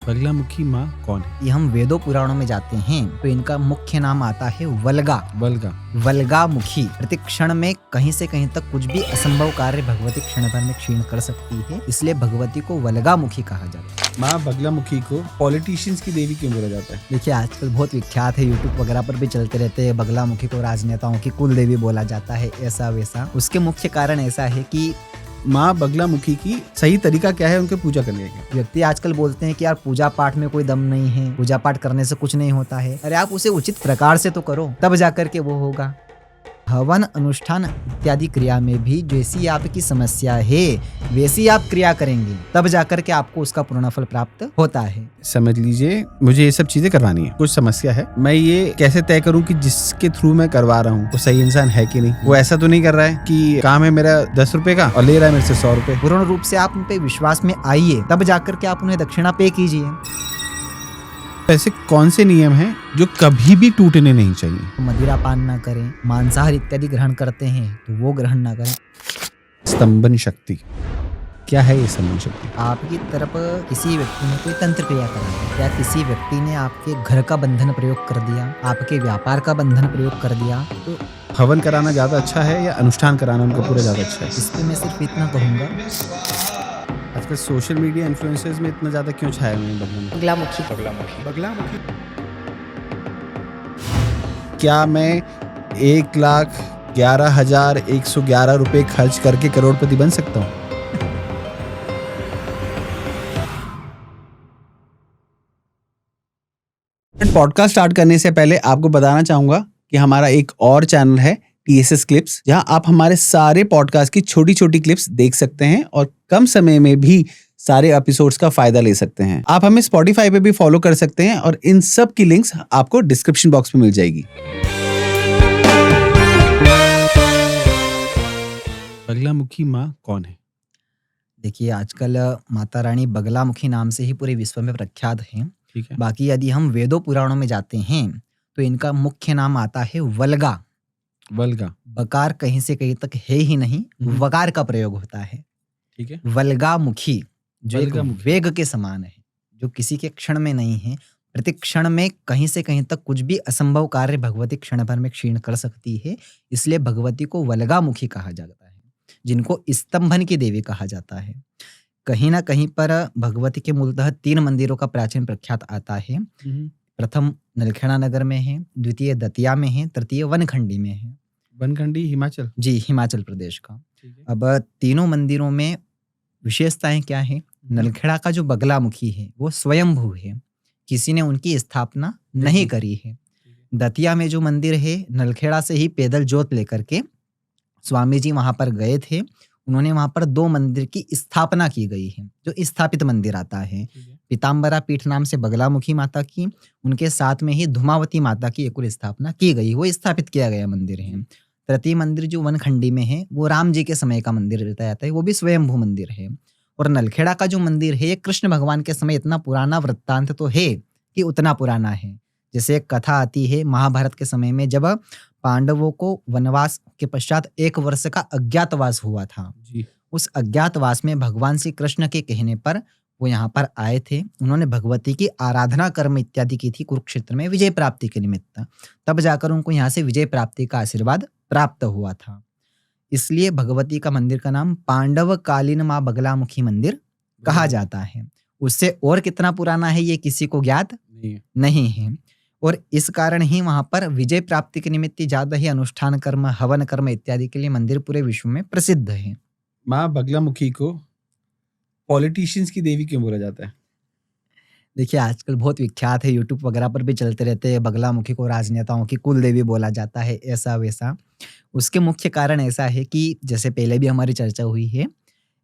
बगलामुखी माँ कौन है? ये हम वेदों पुराणों में जाते हैं तो इनका मुख्य नाम आता है वल्गा। बलगा। वल्गामुखी प्रति क्षण में कहीं से कहीं तक कुछ भी असंभव कार्य भगवती क्षण भर में क्षीण कर सकती है, इसलिए भगवती को वल्गामुखी कहा जाता है। माँ बगलामुखी को पॉलिटिशियंस की देवी क्यों बोला जाता है? देखिए आजकल बहुत विख्यात है, यूट्यूब वगैरह पर भी चलते रहते हैं, बगलामुखी को राजनेताओं की कुल देवी बोला जाता है, ऐसा वैसा। उसके मुख्य कारण ऐसा है कि माँ बगलामुखी की सही तरीका क्या है उनके पूजा करने का? व्यक्ति आजकल बोलते हैं कि यार पूजा पाठ में कोई दम नहीं है, पूजा पाठ करने से कुछ नहीं होता है। अरे आप उसे उचित प्रकार से तो करो, तब जाकर के वो होगा। हवन अनुष्ठान इत्यादि क्रिया में भी जैसी आपकी समस्या है वैसी आप क्रिया करेंगे, तब जाकर के आपको उसका पूर्ण फल प्राप्त होता है। समझ लीजिए मुझे ये सब चीजें करवानी है, कुछ समस्या है, मैं ये कैसे तय करूं कि जिसके थ्रू मैं करवा रहा हूँ वो सही इंसान है कि नहीं? वो ऐसा तो नहीं कर रहा है कि काम है मेरा 10 रुपए का और ले रहा है मेरे से 100 रुपए। पूर्ण रूप से आप उन पे विश्वास में आइए, तब जाकर के आप उन्हें दक्षिणा पे कीजिए। ऐसे कौन से नियम हैं जो कभी भी टूटने नहीं चाहिए? मदिरा पान ना करें, मांसाहार इत्यादि ग्रहण करते हैं तो वो ग्रहण ना करें। स्तंभन शक्ति क्या है? ये स्तंभन शक्ति आपकी तरफ किसी व्यक्ति ने कोई तंत्र क्रिया करा या किसी व्यक्ति ने आपके घर का बंधन प्रयोग कर दिया, आपके व्यापार का बंधन प्रयोग कर दिया, तो हवन कराना ज्यादा अच्छा है या अनुष्ठान कराना उनका पूरा ज्यादा अच्छा है? इस पे मैं सिर्फ इतना कहूंगा, आजकल सोशल मीडिया इन्फ्लुएंसर्स में इतना ज्यादा क्यों छाए हुए हैं बगलामुखी। बगलामुखी? क्या मैं 1,11,111 रुपए खर्च करके करोड़पति बन सकता हूँ? पॉडकास्ट स्टार्ट करने से पहले आपको बताना चाहूंगा कि हमारा एक और चैनल है TSS क्लिप्स, जहां आप हमारे सारे पॉडकास्ट की छोटी छोटी क्लिप्स देख सकते हैं और कम समय में भी सारे एपिसोड्स का फायदा ले सकते हैं। आप हमें Spotify पे भी फॉलो कर सकते हैं और इन सब की लिंक्स आपको डिस्क्रिप्शन बॉक्स में मिल जाएगी। बगलामुखी माँ कौन है? देखिए आजकल माता रानी बगलामुखी नाम से ही पूरे विश्व में प्रख्यात हैं। ठीक है। बाकी यदि हम वेदों पुराणों में जाते हैं तो इनका मुख्य नाम आता है वल्गा। बलगा। बकार कहीं से कहीं तक है ही नहीं, वकार का प्रयोग होता है। ठीक है। वल्गामुखी जो एक वल्गामुखी। वेग के समान है, जो किसी के क्षण में नहीं है, प्रति क्षण में कहीं से कहीं तक कुछ भी असंभव कार्य भगवती क्षण भर में क्षीण कर सकती है, इसलिए भगवती को वल्गामुखी कहा जाता है, जिनको स्तंभन की देवी कहा जाता है। कहीं ना कहीं पर भगवती के मूलतः 3 मंदिरों का प्राचीन प्रख्यात आता है। प्रथम नलखेड़ा नगर में है, द्वितीय दतिया में है, तृतीय वनखंडी में है। वनखंडी हिमाचल? जी, हिमाचल प्रदेश का। ठीक है। अब तीनों मंदिरों में विशेषताएं क्या है? नलखेड़ा का जो बगलामुखी है वो स्वयंभू है, किसी ने उनकी स्थापना नहीं करी है। दतिया में जो मंदिर है, नलखेड़ा से ही पैदल जोत लेकर के स्वामी जी वहां पर गए थे, उन्होंने वहां पर 2 मंदिर की स्थापना की गई है, जो स्थापित मंदिर आता है। पीताम्बरा पीठ नाम से बगलामुखी माता की, उनके साथ में ही धुमावती माता की एक और स्थापना की गई, वो स्थापित किया गया मंदिर है। तृतीय मंदिर जो वनखंडी में है वो राम जी के समय का मंदिर बताया जाता है, वो भी स्वयंभू मंदिर है। और नलखेड़ा का जो मंदिर है ये कृष्ण भगवान के समय, इतना पुराना वृत्तांत तो है कि उतना पुराना है। जैसे एक कथा आती है महाभारत के समय में, जब पांडवों को वनवास के पश्चात 1 वर्ष का अज्ञातवास हुआ था, जी। उस अज्ञातवास में भगवान श्री कृष्ण के कहने पर वो यहाँ पर आए थे। उन्होंने भगवती की आराधना कर्म इत्यादि की थी कुरुक्षेत्र में विजय प्राप्ति के निमित्त, तब जाकर उनको यहाँ से विजय प्राप्ति का आशीर्वाद प्राप्त हुआ था। इसलिए भगवती का मंदिर का नाम पांडवकालीन माँ बगलामुखी मंदिर कहा जाता है। उससे और कितना पुराना है ये किसी को ज्ञात नहीं है। और इस कारण ही वहां पर विजय प्राप्ति के निमित्त ज्यादा ही अनुष्ठान कर्म, हवन कर्म इत्यादि के लिए मंदिर पूरे विश्व में प्रसिद्ध है। माँ बगलामुखी को पॉलिटिशियंस की देवी क्यों बोला जाता है? देखिए आजकल बहुत विख्यात है, यूट्यूब वगैरह पर भी चलते रहते हैं, बगलामुखी को राजनेताओं की कुल देवी बोला जाता है, ऐसा वैसा। उसके मुख्य कारण ऐसा है कि जैसे पहले भी हमारी चर्चा हुई है,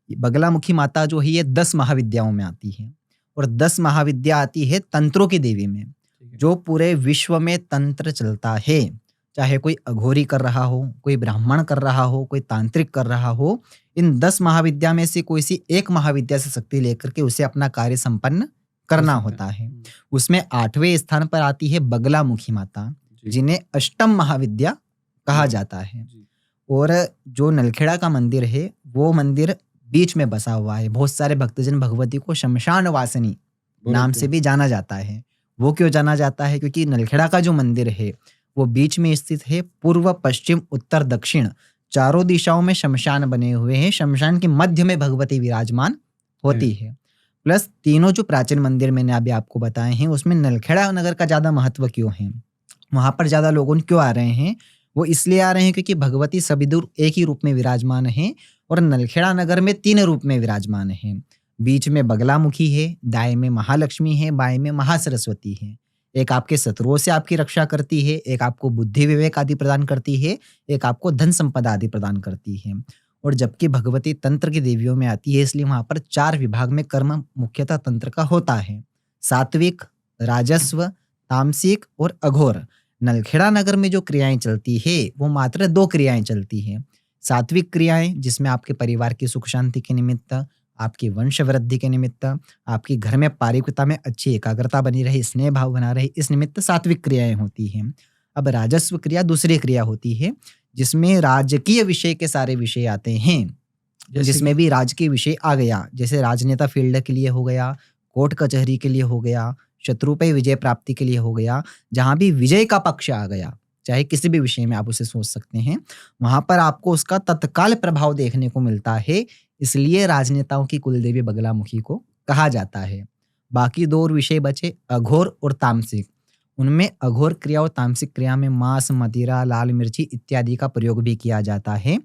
बगलामुखी माता जो है ये 10 महाविद्याओं में आती है, और 10 महाविद्या आती है तंत्रों की देवी में। जो पूरे विश्व में तंत्र चलता है, चाहे कोई अघोरी कर रहा हो, कोई ब्राह्मण कर रहा हो, कोई तांत्रिक कर रहा हो, इन 10 महाविद्या में से कोई सी एक महाविद्या से शक्ति लेकर के उसे अपना कार्य संपन्न करना होता है। उसमें 8वें स्थान पर आती है बगलामुखी माता, जिन्हें अष्टम महाविद्या कहा जाता है। और जो नलखेड़ा का मंदिर है वो मंदिर बीच में बसा हुआ है। बहुत सारे भक्तजन भगवती को शमशान वासिनी नाम से भी जाना जाता है। वो क्यों जाना जाता है? क्योंकि नलखेड़ा का जो मंदिर है वो बीच में स्थित है। पूर्व, पश्चिम, उत्तर, दक्षिण चारों दिशाओं में शमशान बने हुए हैं। शमशान के मध्य में भगवती विराजमान होती है। प्लस तीनों जो प्राचीन मंदिर मैंने अभी आपको बताए हैं उसमें नलखेड़ा नगर का ज्यादा महत्व क्यों है, वहां पर ज्यादा लोग क्यों आ रहे हैं? वो इसलिए आ रहे हैं क्योंकि भगवती सभी दूर एक ही रूप में विराजमान है और नलखेड़ा नगर में 3 रूप में विराजमान है। बीच में बगलामुखी है, दाएं में महालक्ष्मी है, बाएं में महासरस्वती है। एक आपके शत्रुओं से आपकी रक्षा करती है, एक आपको बुद्धि विवेक आदि प्रदान करती है, एक आपको धन संपदा आदि प्रदान करती है। और जबकि भगवती तंत्र की देवियों में आती है इसलिए वहां पर 4 विभाग में कर्म मुख्यतः तंत्र का होता है। सात्विक, राजस्व, तामसिक और अघोर। नलखेड़ा नगर में जो क्रियाएं चलती है वो मात्र 2 क्रियाएं चलती है। सात्विक क्रियाएं जिसमें आपके परिवार की सुख शांति के निमित्त, आपकी वंश वृद्धि के निमित्त, आपके घर में पारिवारिकता में अच्छी एकाग्रता बनी रहे, स्नेह भाव बना रहे, इस निमित्त सात्विक क्रियाएं होती हैं। अब राजस्व क्रिया दूसरी क्रिया होती है जिसमें राजकीय विषय के सारे विषय आते हैं, जिसमें भी राजकीय विषय आ गया, जैसे राजनेता फील्ड के लिए हो गया, कोर्ट कचहरी के लिए हो गया, शत्रु पे विजय प्राप्ति के लिए हो गया। जहां भी विजय का पक्ष आ गया, चाहे किसी भी विषय में आप उसे सोच सकते हैं, वहां पर आपको उसका तत्काल प्रभाव देखने को मिलता है। इसलिए राजनेताओं की कुलदेवी बगलामुखी को कहा जाता है। बाकी 2 विषय बचे, अघोर और तामसिक। उनमें अघोर क्रिया और तामसिक क्रिया में मांस, मदिरा, लाल मिर्ची इत्यादि का प्रयोग भी किया जाता है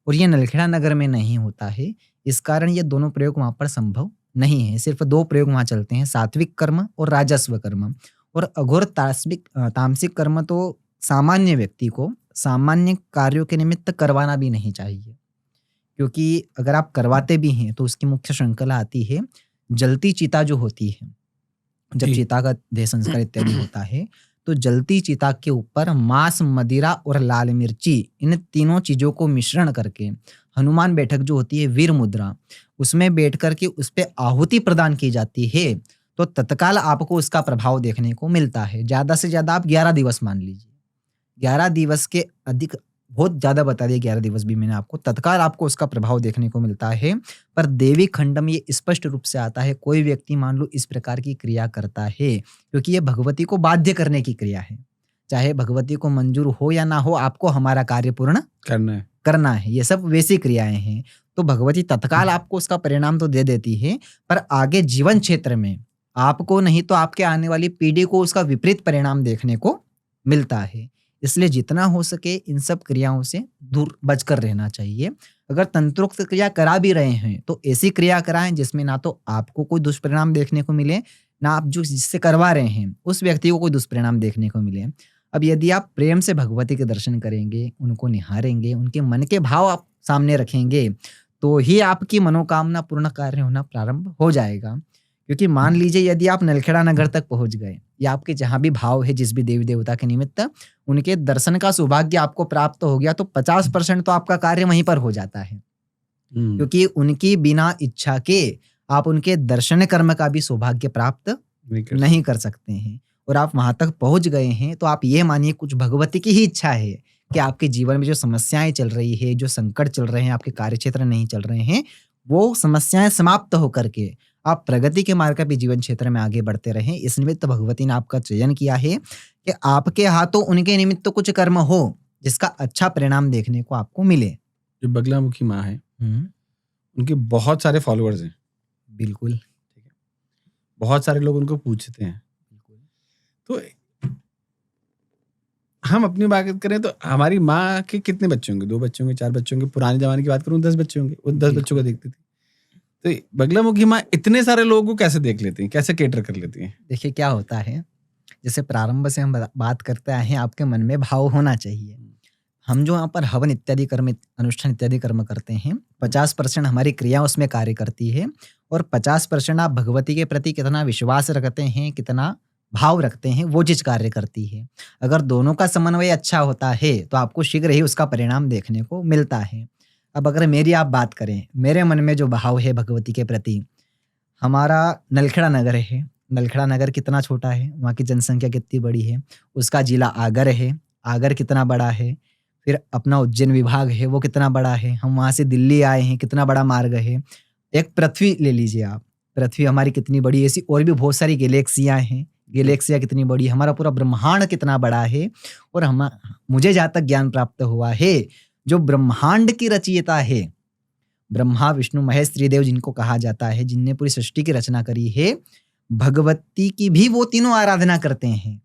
और ये नलखेड़ा नगर में नहीं होता है। इस कारण ये दोनों प्रयोग वहां पर संभव नहीं है। सिर्फ 2 प्रयोग वहां चलते हैं, सात्विक कर्म और राजस्व कर्म। और अघोर तामसिक कर्म तो सामान्य व्यक्ति को सामान्य कार्यों के निमित्त करवाना भी नहीं चाहिए, क्योंकि अगर आप करवाते भी हैं तो उसकी मुख्य श्रृंखला आती है जलती चिता जो होती है। जब चिता का देह संस्कार इत्यादि होता है तो जलती चिता के ऊपर मांस, मदिरा और लाल मिर्ची, इन तीनों चीजों को मिश्रण करके हनुमान बैठक जो होती है वीर मुद्रा, उसमें बैठ करके उस पर आहुति प्रदान की जाती है तो तत्काल आपको उसका प्रभाव देखने को मिलता है। ज्यादा से ज्यादा आप 11 दिवस मान लीजिए, 11 दिवस के अधिक बहुत ज्यादा बता दिया, 11 दिवस भी मैंने आपको, तत्काल आपको उसका प्रभाव देखने को मिलता है। पर देवी खंड में ये स्पष्ट रूप से आता है, कोई व्यक्ति मान लो इस प्रकार की क्रिया करता है, क्योंकि ये भगवती को बाध्य करने की क्रिया है। चाहे भगवती को मंजूर हो या ना हो, आपको हमारा कार्य पूर्ण करना है। ये सब वैसी क्रियाएं हैं। तो भगवती तत्काल आपको उसका परिणाम तो दे देती है, पर आगे जीवन क्षेत्र में आपको नहीं तो आपके आने वाली पीढ़ी को उसका विपरीत परिणाम देखने को मिलता है। इसलिए जितना हो सके इन सब क्रियाओं से दूर बचकर रहना चाहिए। अगर तंत्रोक्त क्रिया करा भी रहे हैं तो ऐसी क्रिया कराएं जिसमें ना तो आपको कोई दुष्परिणाम देखने को मिले, ना आप जो जिससे करवा रहे हैं उस व्यक्ति को कोई दुष्परिणाम देखने को मिले। अब यदि आप प्रेम से भगवती के दर्शन करेंगे, उनको निहारेंगे, उनके मन के भाव आप सामने रखेंगे, तो ही आपकी मनोकामना पूर्ण कार्य होना प्रारंभ हो जाएगा। क्योंकि मान लीजिए यदि आप नलखेड़ा नगर तक पहुंच गए या आपके जहां भी भाव है जिस भी देवी देवता के निमित्त, उनके दर्शन का सौभाग्य आपको प्राप्त हो गया तो 50% तो आपका कार्य वहीं पर हो जाता है। क्योंकि उनकी बिना इच्छा के आप उनके दर्शन कर्म का भी सौभाग्य प्राप्त नहीं कर सकते हैं। और आप वहां तक पहुंच गए हैं तो आप ये मानिए कुछ भगवती की ही इच्छा है कि आपके जीवन में जो समस्याएं चल रही है, जो संकट चल रहे हैं, आपके कार्य क्षेत्र नहीं चल रहे हैं, वो समस्याएं समाप्त होकर के आप प्रगति के मार्ग पे जीवन क्षेत्र में आगे बढ़ते रहें। इस निमित्त भगवती ने आपका चयन किया है कि आपके हाथों उनके निमित्त कुछ कर्म हो जिसका अच्छा परिणाम देखने को आपको मिले। जो बगलामुखी माँ है उनके बहुत सारे फॉलोअर्स हैं। बिल्कुल, ठीक है, बहुत सारे लोग उनको पूछते हैं। तो हम अपनी बात करें तो हमारी माँ के कितने बच्चे होंगे? 2 बच्चे होंगे, 4 बच्चे होंगे। पुराने जमाने की बात करूं 10 बच्चे होंगे। वो 10 बच्चों को देखती थी। तो बगलामुखी माँ इतने सारे लोगों को कैसे देख लेती हैं, कैसे केटर कर लेती हैं? देखिए क्या होता है, जैसे प्रारंभ से हम बात करते आए हैं, आपके मन में भाव होना चाहिए। हम जो यहाँ पर हवन इत्यादि कर्म, अनुष्ठान इत्यादि कर्म करते हैं, 50% हमारी क्रिया उसमें कार्य करती है और 50% आप भगवती के प्रति कितना विश्वास रखते हैं, कितना भाव रखते हैं, वो चीज कार्य करती है। अगर दोनों का समन्वय अच्छा होता है तो आपको शीघ्र ही उसका परिणाम देखने को मिलता है। अब अगर मेरी आप बात करें, मेरे मन में जो भाव है भगवती के प्रति, हमारा नलखेड़ा नगर है। नलखेड़ा नगर कितना छोटा है, वहाँ की जनसंख्या कितनी बड़ी है, उसका जिला आगर है, आगर कितना बड़ा है, फिर अपना उज्जैन विभाग है वो कितना बड़ा है, हम वहाँ से दिल्ली आए हैं, कितना बड़ा मार्ग है। एक पृथ्वी ले लीजिए आप, पृथ्वी हमारी कितनी बड़ी, ऐसी और भी बहुत सारी गैलेक्सियां हैं, गैलेक्सिया कितनी बड़ी, हमारा पूरा ब्रह्मांड कितना बड़ा है। और हम मुझे जहाँ तक ज्ञान प्राप्त हुआ है, जो ब्रह्मांड की रचयिता है, ब्रह्मा विष्णु महेश त्रिदेव जिनको कहा जाता है, जिनने पूरी सृष्टि की रचना करी है, भगवती की भी वो तीनों आराधना करते हैं।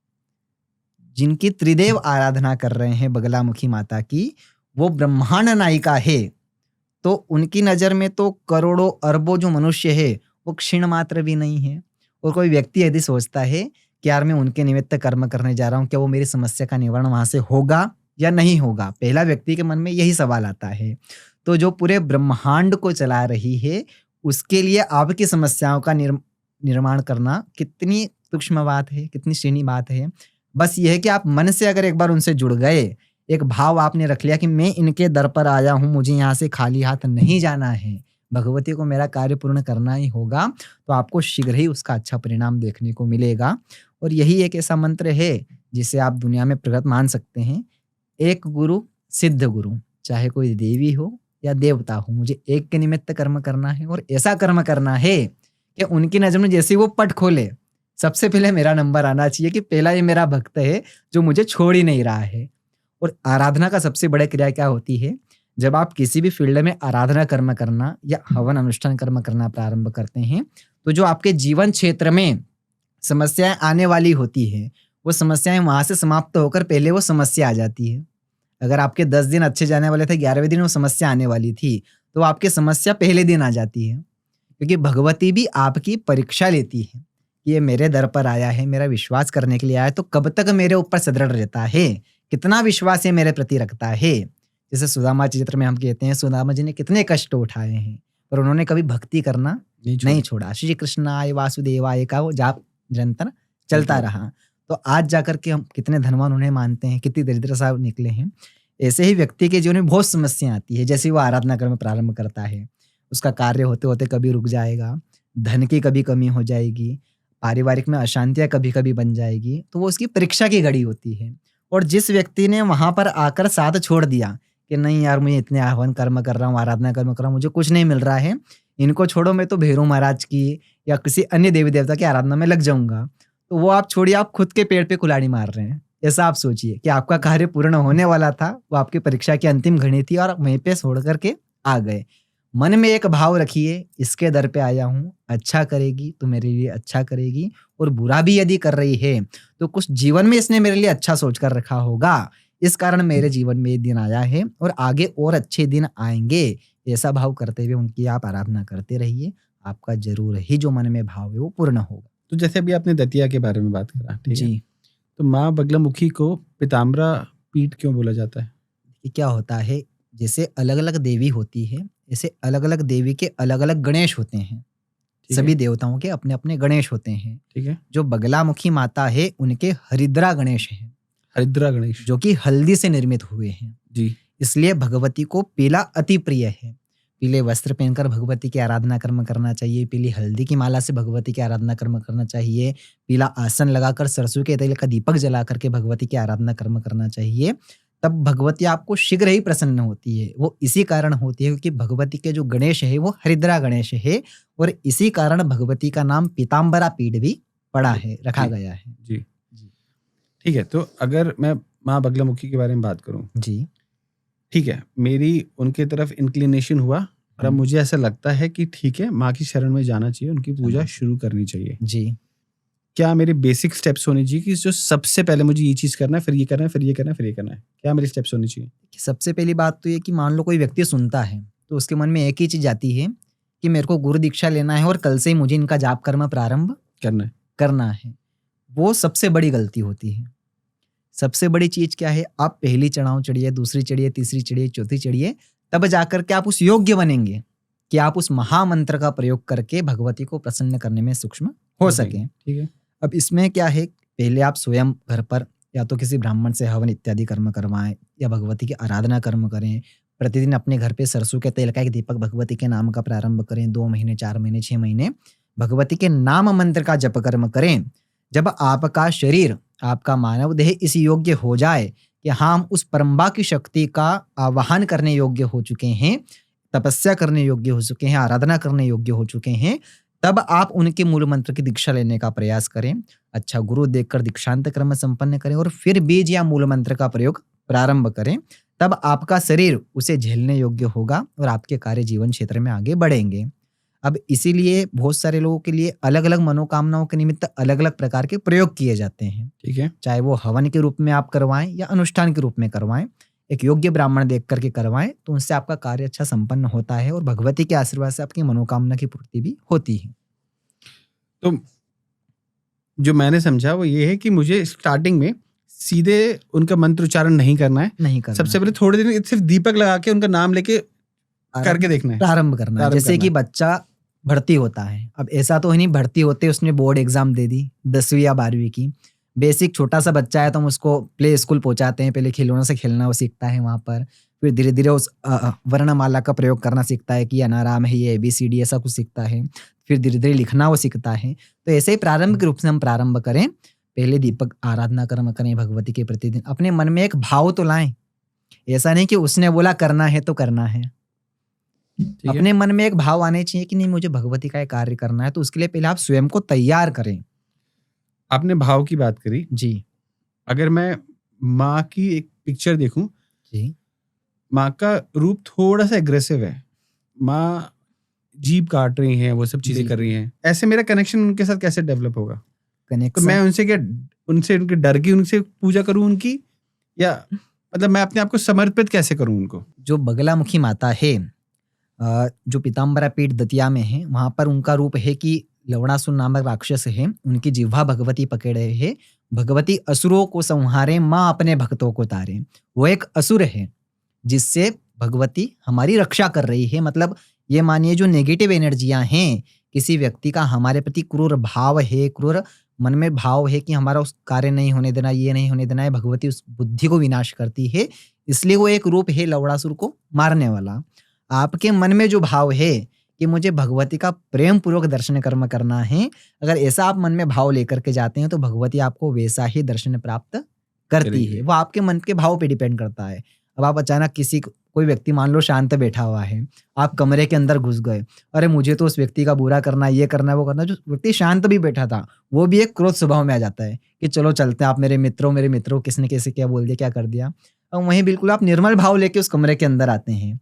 जिनकी त्रिदेव आराधना कर रहे हैं बगलामुखी माता की, वो ब्रह्मांड नायिका है। तो उनकी नजर में तो करोड़ों अरबों जो मनुष्य है वो क्षीण मात्र भी नहीं है। और कोई व्यक्ति यदि सोचता है कि यार मैं उनके निमित्त कर्म करने जा रहा हूँ, क्या वो मेरी समस्या का निवारण वहां से होगा या नहीं होगा, पहला व्यक्ति के मन में यही सवाल आता है। तो जो पूरे ब्रह्मांड को चला रही है, उसके लिए आपकी समस्याओं का निर्माण करना कितनी सूक्ष्म बात है, कितनी श्रेणी बात है। बस यह है कि आप मन से अगर एक बार उनसे जुड़ गए, एक भाव आपने रख लिया कि मैं इनके दर पर आया हूँ, मुझे यहाँ से खाली हाथ नहीं जाना है, भगवती को मेरा कार्य पूर्ण करना ही होगा, तो आपको शीघ्र ही उसका अच्छा परिणाम देखने को मिलेगा। और यही एक ऐसा मंत्र है जिसे आप दुनिया में प्रगत मान सकते हैं। एक गुरु सिद्ध गुरु, चाहे कोई देवी हो या देवता हो, मुझे एक के निमित्त कर्म करना है और ऐसा कर्म करना है कि उनकी नजर में जैसे वो पट खोले, सबसे पहले मेरा नंबर आना चाहिए कि पहला ये मेरा भक्त है जो मुझे छोड़ ही नहीं रहा है। और आराधना का सबसे बड़ा क्रिया क्या होती है, जब आप किसी भी फील्ड में आराधना कर्म करना या हवन अनुष्ठान कर्म करना प्रारंभ करते हैं, तो जो आपके जीवन क्षेत्र में समस्याएं आने वाली होती है, वो समस्याएं वहां से समाप्त होकर पहले वो समस्या आ जाती है। अगर आपके 10 दिन अच्छे जाने वाले थे, 11वें दिन वो समस्या आने वाली थी, तो आपकी समस्या पहले दिन आ जाती है। क्योंकि भगवती भी आपकी परीक्षा लेती है कि ये मेरे दर पर आया है, मेरा विश्वास करने के लिए आया है, तो कब तक मेरे ऊपर सदृढ़ रहता है, कितना विश्वास ये मेरे प्रति रखता है। जैसे सुदामा चरित्र में हम कहते हैं, सुदामा जी ने कितने कष्ट उठाए हैं पर उन्होंने कभी भक्ति करना नहीं छोड़ा। श्री कृष्णाय वासुदेवाय का वो जाप निरंतर चलता रहा। तो आज जाकर के हम कितने धनवान उन्हें मानते हैं, कितनी दरिद्र साहब निकले हैं। ऐसे ही व्यक्ति के जीवन में बहुत समस्या आती है। जैसे वो आराधना कर्म प्रारंभ करता है, उसका कार्य होते होते कभी रुक जाएगा, धन की कभी कमी हो जाएगी, पारिवारिक में अशांतियां कभी कभी बन जाएगी, तो वो उसकी परीक्षा की घड़ी होती है। और जिस व्यक्ति ने वहां पर आकर साथ छोड़ दिया कि नहीं यार, मैं इतने आह्वान कर्म कर रहा हूँ, आराधना कर्म कर रहा हूँ, मुझे कुछ नहीं मिल रहा है, इनको छोड़ो, मैं तो भैरव महाराज की या किसी अन्य देवी देवता की आराधना में लग जाऊंगा, तो वो आप छोड़िए, आप खुद के पेड़ पे कुल्हाड़ी मार रहे हैं। ऐसा आप सोचिए कि आपका कार्य पूर्ण होने वाला था, वो आपकी परीक्षा की अंतिम घड़ी थी और वहीं पे छोड़ करके आ गए। मन में एक भाव रखिए, इसके दर पे आया हूँ, अच्छा करेगी तो मेरे लिए अच्छा करेगी, और बुरा भी यदि कर रही है तो कुछ जीवन में इसने मेरे लिए अच्छा सोच कर रखा होगा, इस कारण मेरे जीवन में ये दिन आया है और आगे और अच्छे दिन आएंगे। ऐसा भाव करते हुए उनकी आप आराधना करते रहिए, आपका जरूर ही जो मन में भाव है वो पूर्ण होगा। तो जैसे अभी आपने दतिया के बारे में बात करा, ठीक है, जी, तो माँ बगलामुखी को पीताम्बरा पीठ क्यों बोला जाता है? ये क्या होता है, जैसे अलग अलग देवी होती है, ऐसे अलग अलग देवी के अलग अलग गणेश होते हैं। ठीक सभी है, देवताओं के अपने अपने गणेश होते हैं। ठीक है। जो बगलामुखी माता है उनके हरिद्रा गणेश हैं, हरिद्रा गणेश, जो कि हल्दी से निर्मित हुए हैं। जी, इसलिए भगवती को पीला अति प्रिय है। पीले वस्त्र पहनकर भगवती की आराधना कर्म करना चाहिए, पीली हल्दी की माला से भगवती की आराधना कर्म करना चाहिए, पीला आसन लगाकर सरसों के तेल का दीपक जला करके भगवती की आराधना कर्म करना चाहिए। तब भगवती आपको शीघ्र ही प्रसन्न होती है। वो इसी कारण होती है क्योंकि भगवती के जो गणेश है वो हरिद्रा गणेश है, और इसी कारण भगवती का नाम पीताम्बरा पीठ भी पड़ा है, रखा जी, गया है। जी, ठीक है। तो अगर मैं माँ बगलामुखी के बारे में बात करूं, जी, ठीक है, मेरी उनके तरफ इंक्लिनेशन हुआ और अब मुझे ऐसा लगता है कि ठीक है, माँ की शरण में जाना चाहिए, उनकी पूजा शुरू करनी चाहिए। जी, क्या मेरे बेसिक स्टेप्स होने चाहिए कि जो सबसे पहले मुझे ये चीज करना है, फिर ये करना है, फिर ये करना है, फिर ये करना है? क्या मेरे स्टेप्स होने चाहिए? सबसे पहली बात तो ये कि मान लो कोई व्यक्ति सुनता है तो उसके मन में एक ही चीज आती है कि मेरे को गुरु दीक्षा लेना है और कल से ही मुझे इनका जाप कर्म प्रारंभ करना है। वो सबसे बड़ी गलती होती है। सबसे बड़ी चीज क्या है, आप पहली चढ़ाव चढ़िए, दूसरी चढ़िए, तीसरी चढ़िए, चौथी चढ़िए, तब जाकर के आप उस योग्य बनेंगे कि आप उस महामंत्र का प्रयोग करके भगवती को प्रसन्न करने में सूक्ष्म हो सकें। ठीक है, अब इसमें क्या है, पहले आप स्वयं घर पर या तो किसी ब्राह्मण से हवन इत्यादि कर्म करवाएं या भगवती की आराधना कर्म करें। प्रतिदिन अपने घर पे सरसों के तेल का एक दीपक भगवती के नाम का प्रारंभ करें। 2 महीने, 4 महीने, 6 महीने भगवती के नाम मंत्र का जप कर्म करें। जब आपका शरीर, आपका मानव देह इस योग्य हो जाए कि हाँ, हम उस परम्बा की शक्ति का आवाहन करने योग्य हो चुके हैं, तपस्या करने योग्य हो चुके हैं, आराधना करने योग्य हो चुके हैं, तब आप उनके मूल मंत्र की दीक्षा लेने का प्रयास करें। अच्छा गुरु देखकर दीक्षांत कर्म संपन्न करें और फिर बीज या मूल मंत्र का प्रयोग प्रारंभ करें। तब आपका शरीर उसे झेलने योग्य होगा और आपके कार्य जीवन क्षेत्र में आगे बढ़ेंगे। अब इसीलिए बहुत सारे लोगों के लिए अलग-अलग मनोकामनाओं के निमित्त अलग-अलग प्रकार के प्रयोग किए जाते हैं। ठीक है। चाहे वो हवन के रूप में आप करवाएं या अनुष्ठान के रूप में करवाएं, एक योग्य ब्राह्मण देख करके करवाएं तो उनसे आपका कार्य अच्छा संपन्न होता है और भगवती के आशीर्वाद से आपकी मनोकामना की पूर्ति भी होती है। तो जो मैंने समझा वो ये है कि मुझे स्टार्टिंग में सीधे उनका मंत्र उच्चारण नहीं करना है, नहीं करना सबसे पहले थोड़े दिन सिर्फ दीपक लगा के उनका नाम लेके करके देखना है, प्रारंभ करना है। प्रारंभ जैसे करना कि है। बच्चा भर्ती होता है, अब ऐसा तो ही नहीं भर्ती होते उसने बोर्ड एग्जाम दे दी 10वीं या 12वीं की, बेसिक छोटा सा बच्चा है तो हम उसको प्ले स्कूल पहुंचाते हैं, पहले खिलौनों से खेलना वो सीखता है वहां पर, फिर धीरे धीरे उस वर्णमाला का प्रयोग करना सीखता है कि अनाराम है ये ABCD ऐसा कुछ सीखता है, फिर धीरे धीरे लिखना वो सीखता है। तो ऐसे ही प्रारंभिक रूप से हम प्रारंभ करें, पहले दीपक आराधना कर्म करें भगवती के प्रतिदिन, अपने मन में एक भाव तो लाएं, ऐसा नहीं कि उसने बोला करना है तो करना है। ठीक है। अपने मन में एक भाव आने चाहिए कि नहीं मुझे भगवती का एक कार्य करना है, तो उसके लिए पहले आप स्वयं को तैयार करें। आपने भाव की बात करी, जी अगर मैं माँ की एक पिक्चर देखूं, जी माँ का रूप थोड़ा सा एग्रेसिव है, माँ जीभ काट रही हैं, वो सब चीजें जी। कर रही हैं, ऐसे मेरा कनेक्शन उनके साथ कैसे डेवलप होगा? तो कनेक्शन मैं उनसे क्या, उनसे उनके डर की उनसे पूजा करूं उनकी, या मतलब मैं अपने आप को समर्पित कैसे करूं उनको? जो बगलामुखी माता है, जो पीताम्बरा पीठ दतिया में है, वहां पर उनका रूप है कि लवणासुर नामक राक्षस है, उनकी जिह्वा भगवती पकड़े है, भगवती असुरों को संहारे, माँ अपने भक्तों को तारे। वो एक असुर है जिससे भगवती हमारी रक्षा कर रही है। मतलब ये मानिए जो नेगेटिव एनर्जियां हैं, किसी व्यक्ति का हमारे प्रति क्रूर भाव है, क्रूर मन में भाव है कि हमारा उस कार्य नहीं होने देना, ये नहीं होने देना है, भगवती उस बुद्धि को विनाश करती है। इसलिए वो एक रूप है लवणासुर को मारने वाला। आपके मन में जो भाव है कि मुझे भगवती का प्रेम पूर्वक दर्शन कर्म करना है, अगर ऐसा आप मन में भाव लेकर के जाते हैं तो भगवती आपको वैसा ही दर्शन प्राप्त करती करेंगे। है। वो आपके मन के भाव पे डिपेंड करता है। अब आप अचानक कोई व्यक्ति मान लो शांत बैठा हुआ है, आप कमरे के अंदर घुस गए, अरे मुझे तो उस व्यक्ति का बुरा करना है, ये करना है, वो करना है। जो व्यक्ति शांत भी बैठा था वो भी एक क्रोध स्वभाव में आ जाता है कि चलो चलते हैं, आप मेरे मित्रों किसने कैसे क्या बोल दिया, क्या कर दिया। और वहीं बिल्कुल आप निर्मल भाव लेके उस कमरे के अंदर आते हैं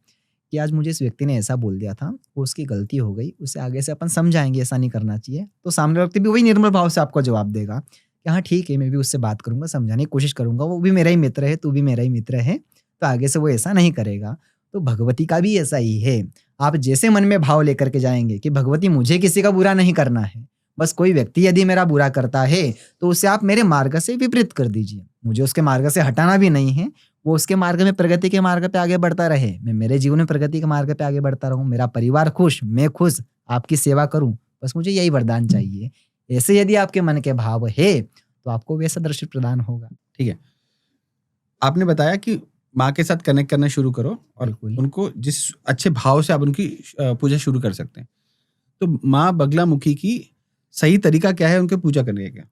कि आज मुझे इस व्यक्ति ने ऐसा बोल दिया था, वो उसकी गलती हो गई, उसे आगे से अपन समझाएंगे ऐसा नहीं करना चाहिए। तो सामने व्यक्ति भी वही निर्मल भाव से आपको जवाब देगा कि हाँ ठीक है, मैं भी उससे बात करूंगा, समझाने की कोशिश करूंगा, वो भी मेरा ही मित्र है, तू भी मेरा ही मित्र है, तो आगे से वो ऐसा नहीं करेगा। तो भगवती का भी ऐसा ही है। आप जैसे मन में भाव लेकर के जाएंगे कि भगवती मुझे किसी का बुरा नहीं करना है, बस कोई व्यक्ति यदि मेरा बुरा करता है तो उसे आप मेरे मार्ग से विपरीत कर दीजिए, मुझे उसके मार्ग से हटाना भी नहीं है, वो उसके मार्ग में प्रगति के मार्ग पे आगे बढ़ता रहे, मैं मेरे जीवन में प्रगति के मार्ग पे आगे बढ़ता रहूं, मेरा परिवार खुश, मैं खुश, आपकी सेवा करूं, बस मुझे यही वरदान चाहिए। ऐसे यदि आपके मन के भाव है तो आपको वैसा दर्शन प्रदान होगा। ठीक है, आपने बताया कि माँ के साथ कनेक्ट करना शुरू करो और बिल्कुल। उनको जिस अच्छे भाव से आप उनकी पूजा शुरू कर सकते हैं। तो माँ बगलामुखी की सही तरीका क्या है उनके पूजा करने का?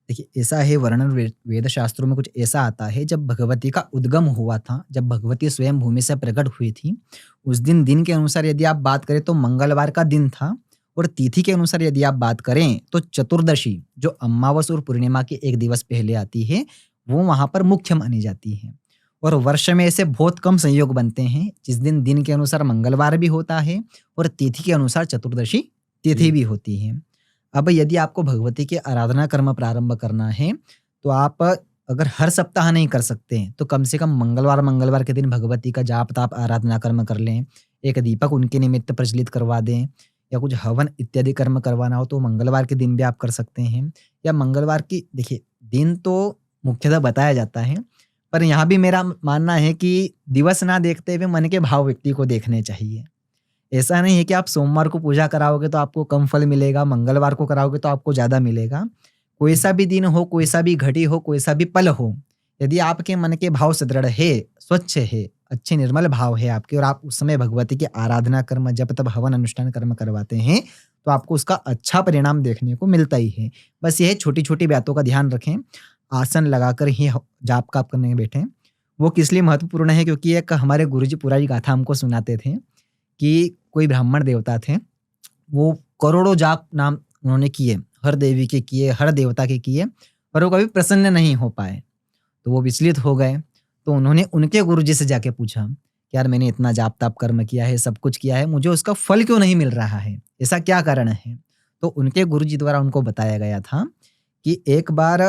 देखिए ऐसा है, वर्णन वेद शास्त्रों में कुछ ऐसा आता है, जब भगवती का उद्गम हुआ था, जब भगवती स्वयं भूमि से प्रकट हुई थी, उस दिन के अनुसार यदि आप बात करें तो मंगलवार का दिन था, और तिथि के अनुसार यदि आप बात करें तो चतुर्दशी जो अमावस और पूर्णिमा के एक दिवस पहले आती है वो वहां पर मुख्य मानी जाती है। और वर्ष में ऐसे बहुत कम संयोग बनते हैं जिस दिन के अनुसार मंगलवार भी होता है और तिथि के अनुसार चतुर्दशी तिथि भी होती है। अब यदि आपको भगवती के आराधना कर्म प्रारंभ करना है तो आप अगर हर सप्ताह नहीं कर सकते हैं तो कम से कम मंगलवार के दिन भगवती का जाप ताप आराधना कर्म कर लें, एक दीपक उनके निमित्त प्रज्वलित करवा दें, या कुछ हवन इत्यादि कर्म करवाना हो तो मंगलवार के दिन भी आप कर सकते हैं। या मंगलवार की देखिए दिन तो मुख्यतः बताया जाता है, पर यहाँ भी मेरा मानना है कि दिवस ना देखते हुए मन के भाव व्यक्ति को देखने चाहिए। ऐसा नहीं है कि आप सोमवार को पूजा कराओगे तो आपको कम फल मिलेगा, मंगलवार को कराओगे तो आपको ज्यादा मिलेगा। कोई सा भी दिन हो, कोई सा भी घड़ी हो, कोई सा भी पल हो, यदि आपके मन के भाव सुदृढ़ है, स्वच्छ है, अच्छे निर्मल भाव है आपके, और आप उस समय भगवती की आराधना कर्म जब तब हवन अनुष्ठान कर्म करवाते हैं तो आपको उसका अच्छा परिणाम देखने को मिलता ही है। बस यह छोटी छोटी बातों का ध्यान रखें, आसन लगाकर ही जाप काप करने बैठे। वो किस लिए महत्वपूर्ण है, क्योंकि एक हमारे गुरुजी पुरानी गाथा हमको सुनाते थे कि कोई ब्राह्मण देवता थे, वो करोड़ों जाप नाम उन्होंने किए, हर देवी के किए, हर देवता के किए, पर वो कभी प्रसन्न नहीं हो पाए। तो वो विचलित हो गए। तो उन्होंने उनके गुरुजी से जाके पूछा कि यार मैंने इतना जाप ताप कर्म किया है, सब कुछ किया है, मुझे उसका फल क्यों नहीं मिल रहा है, ऐसा क्या कारण है? तो उनके गुरुजी द्वारा उनको बताया गया था कि एक बार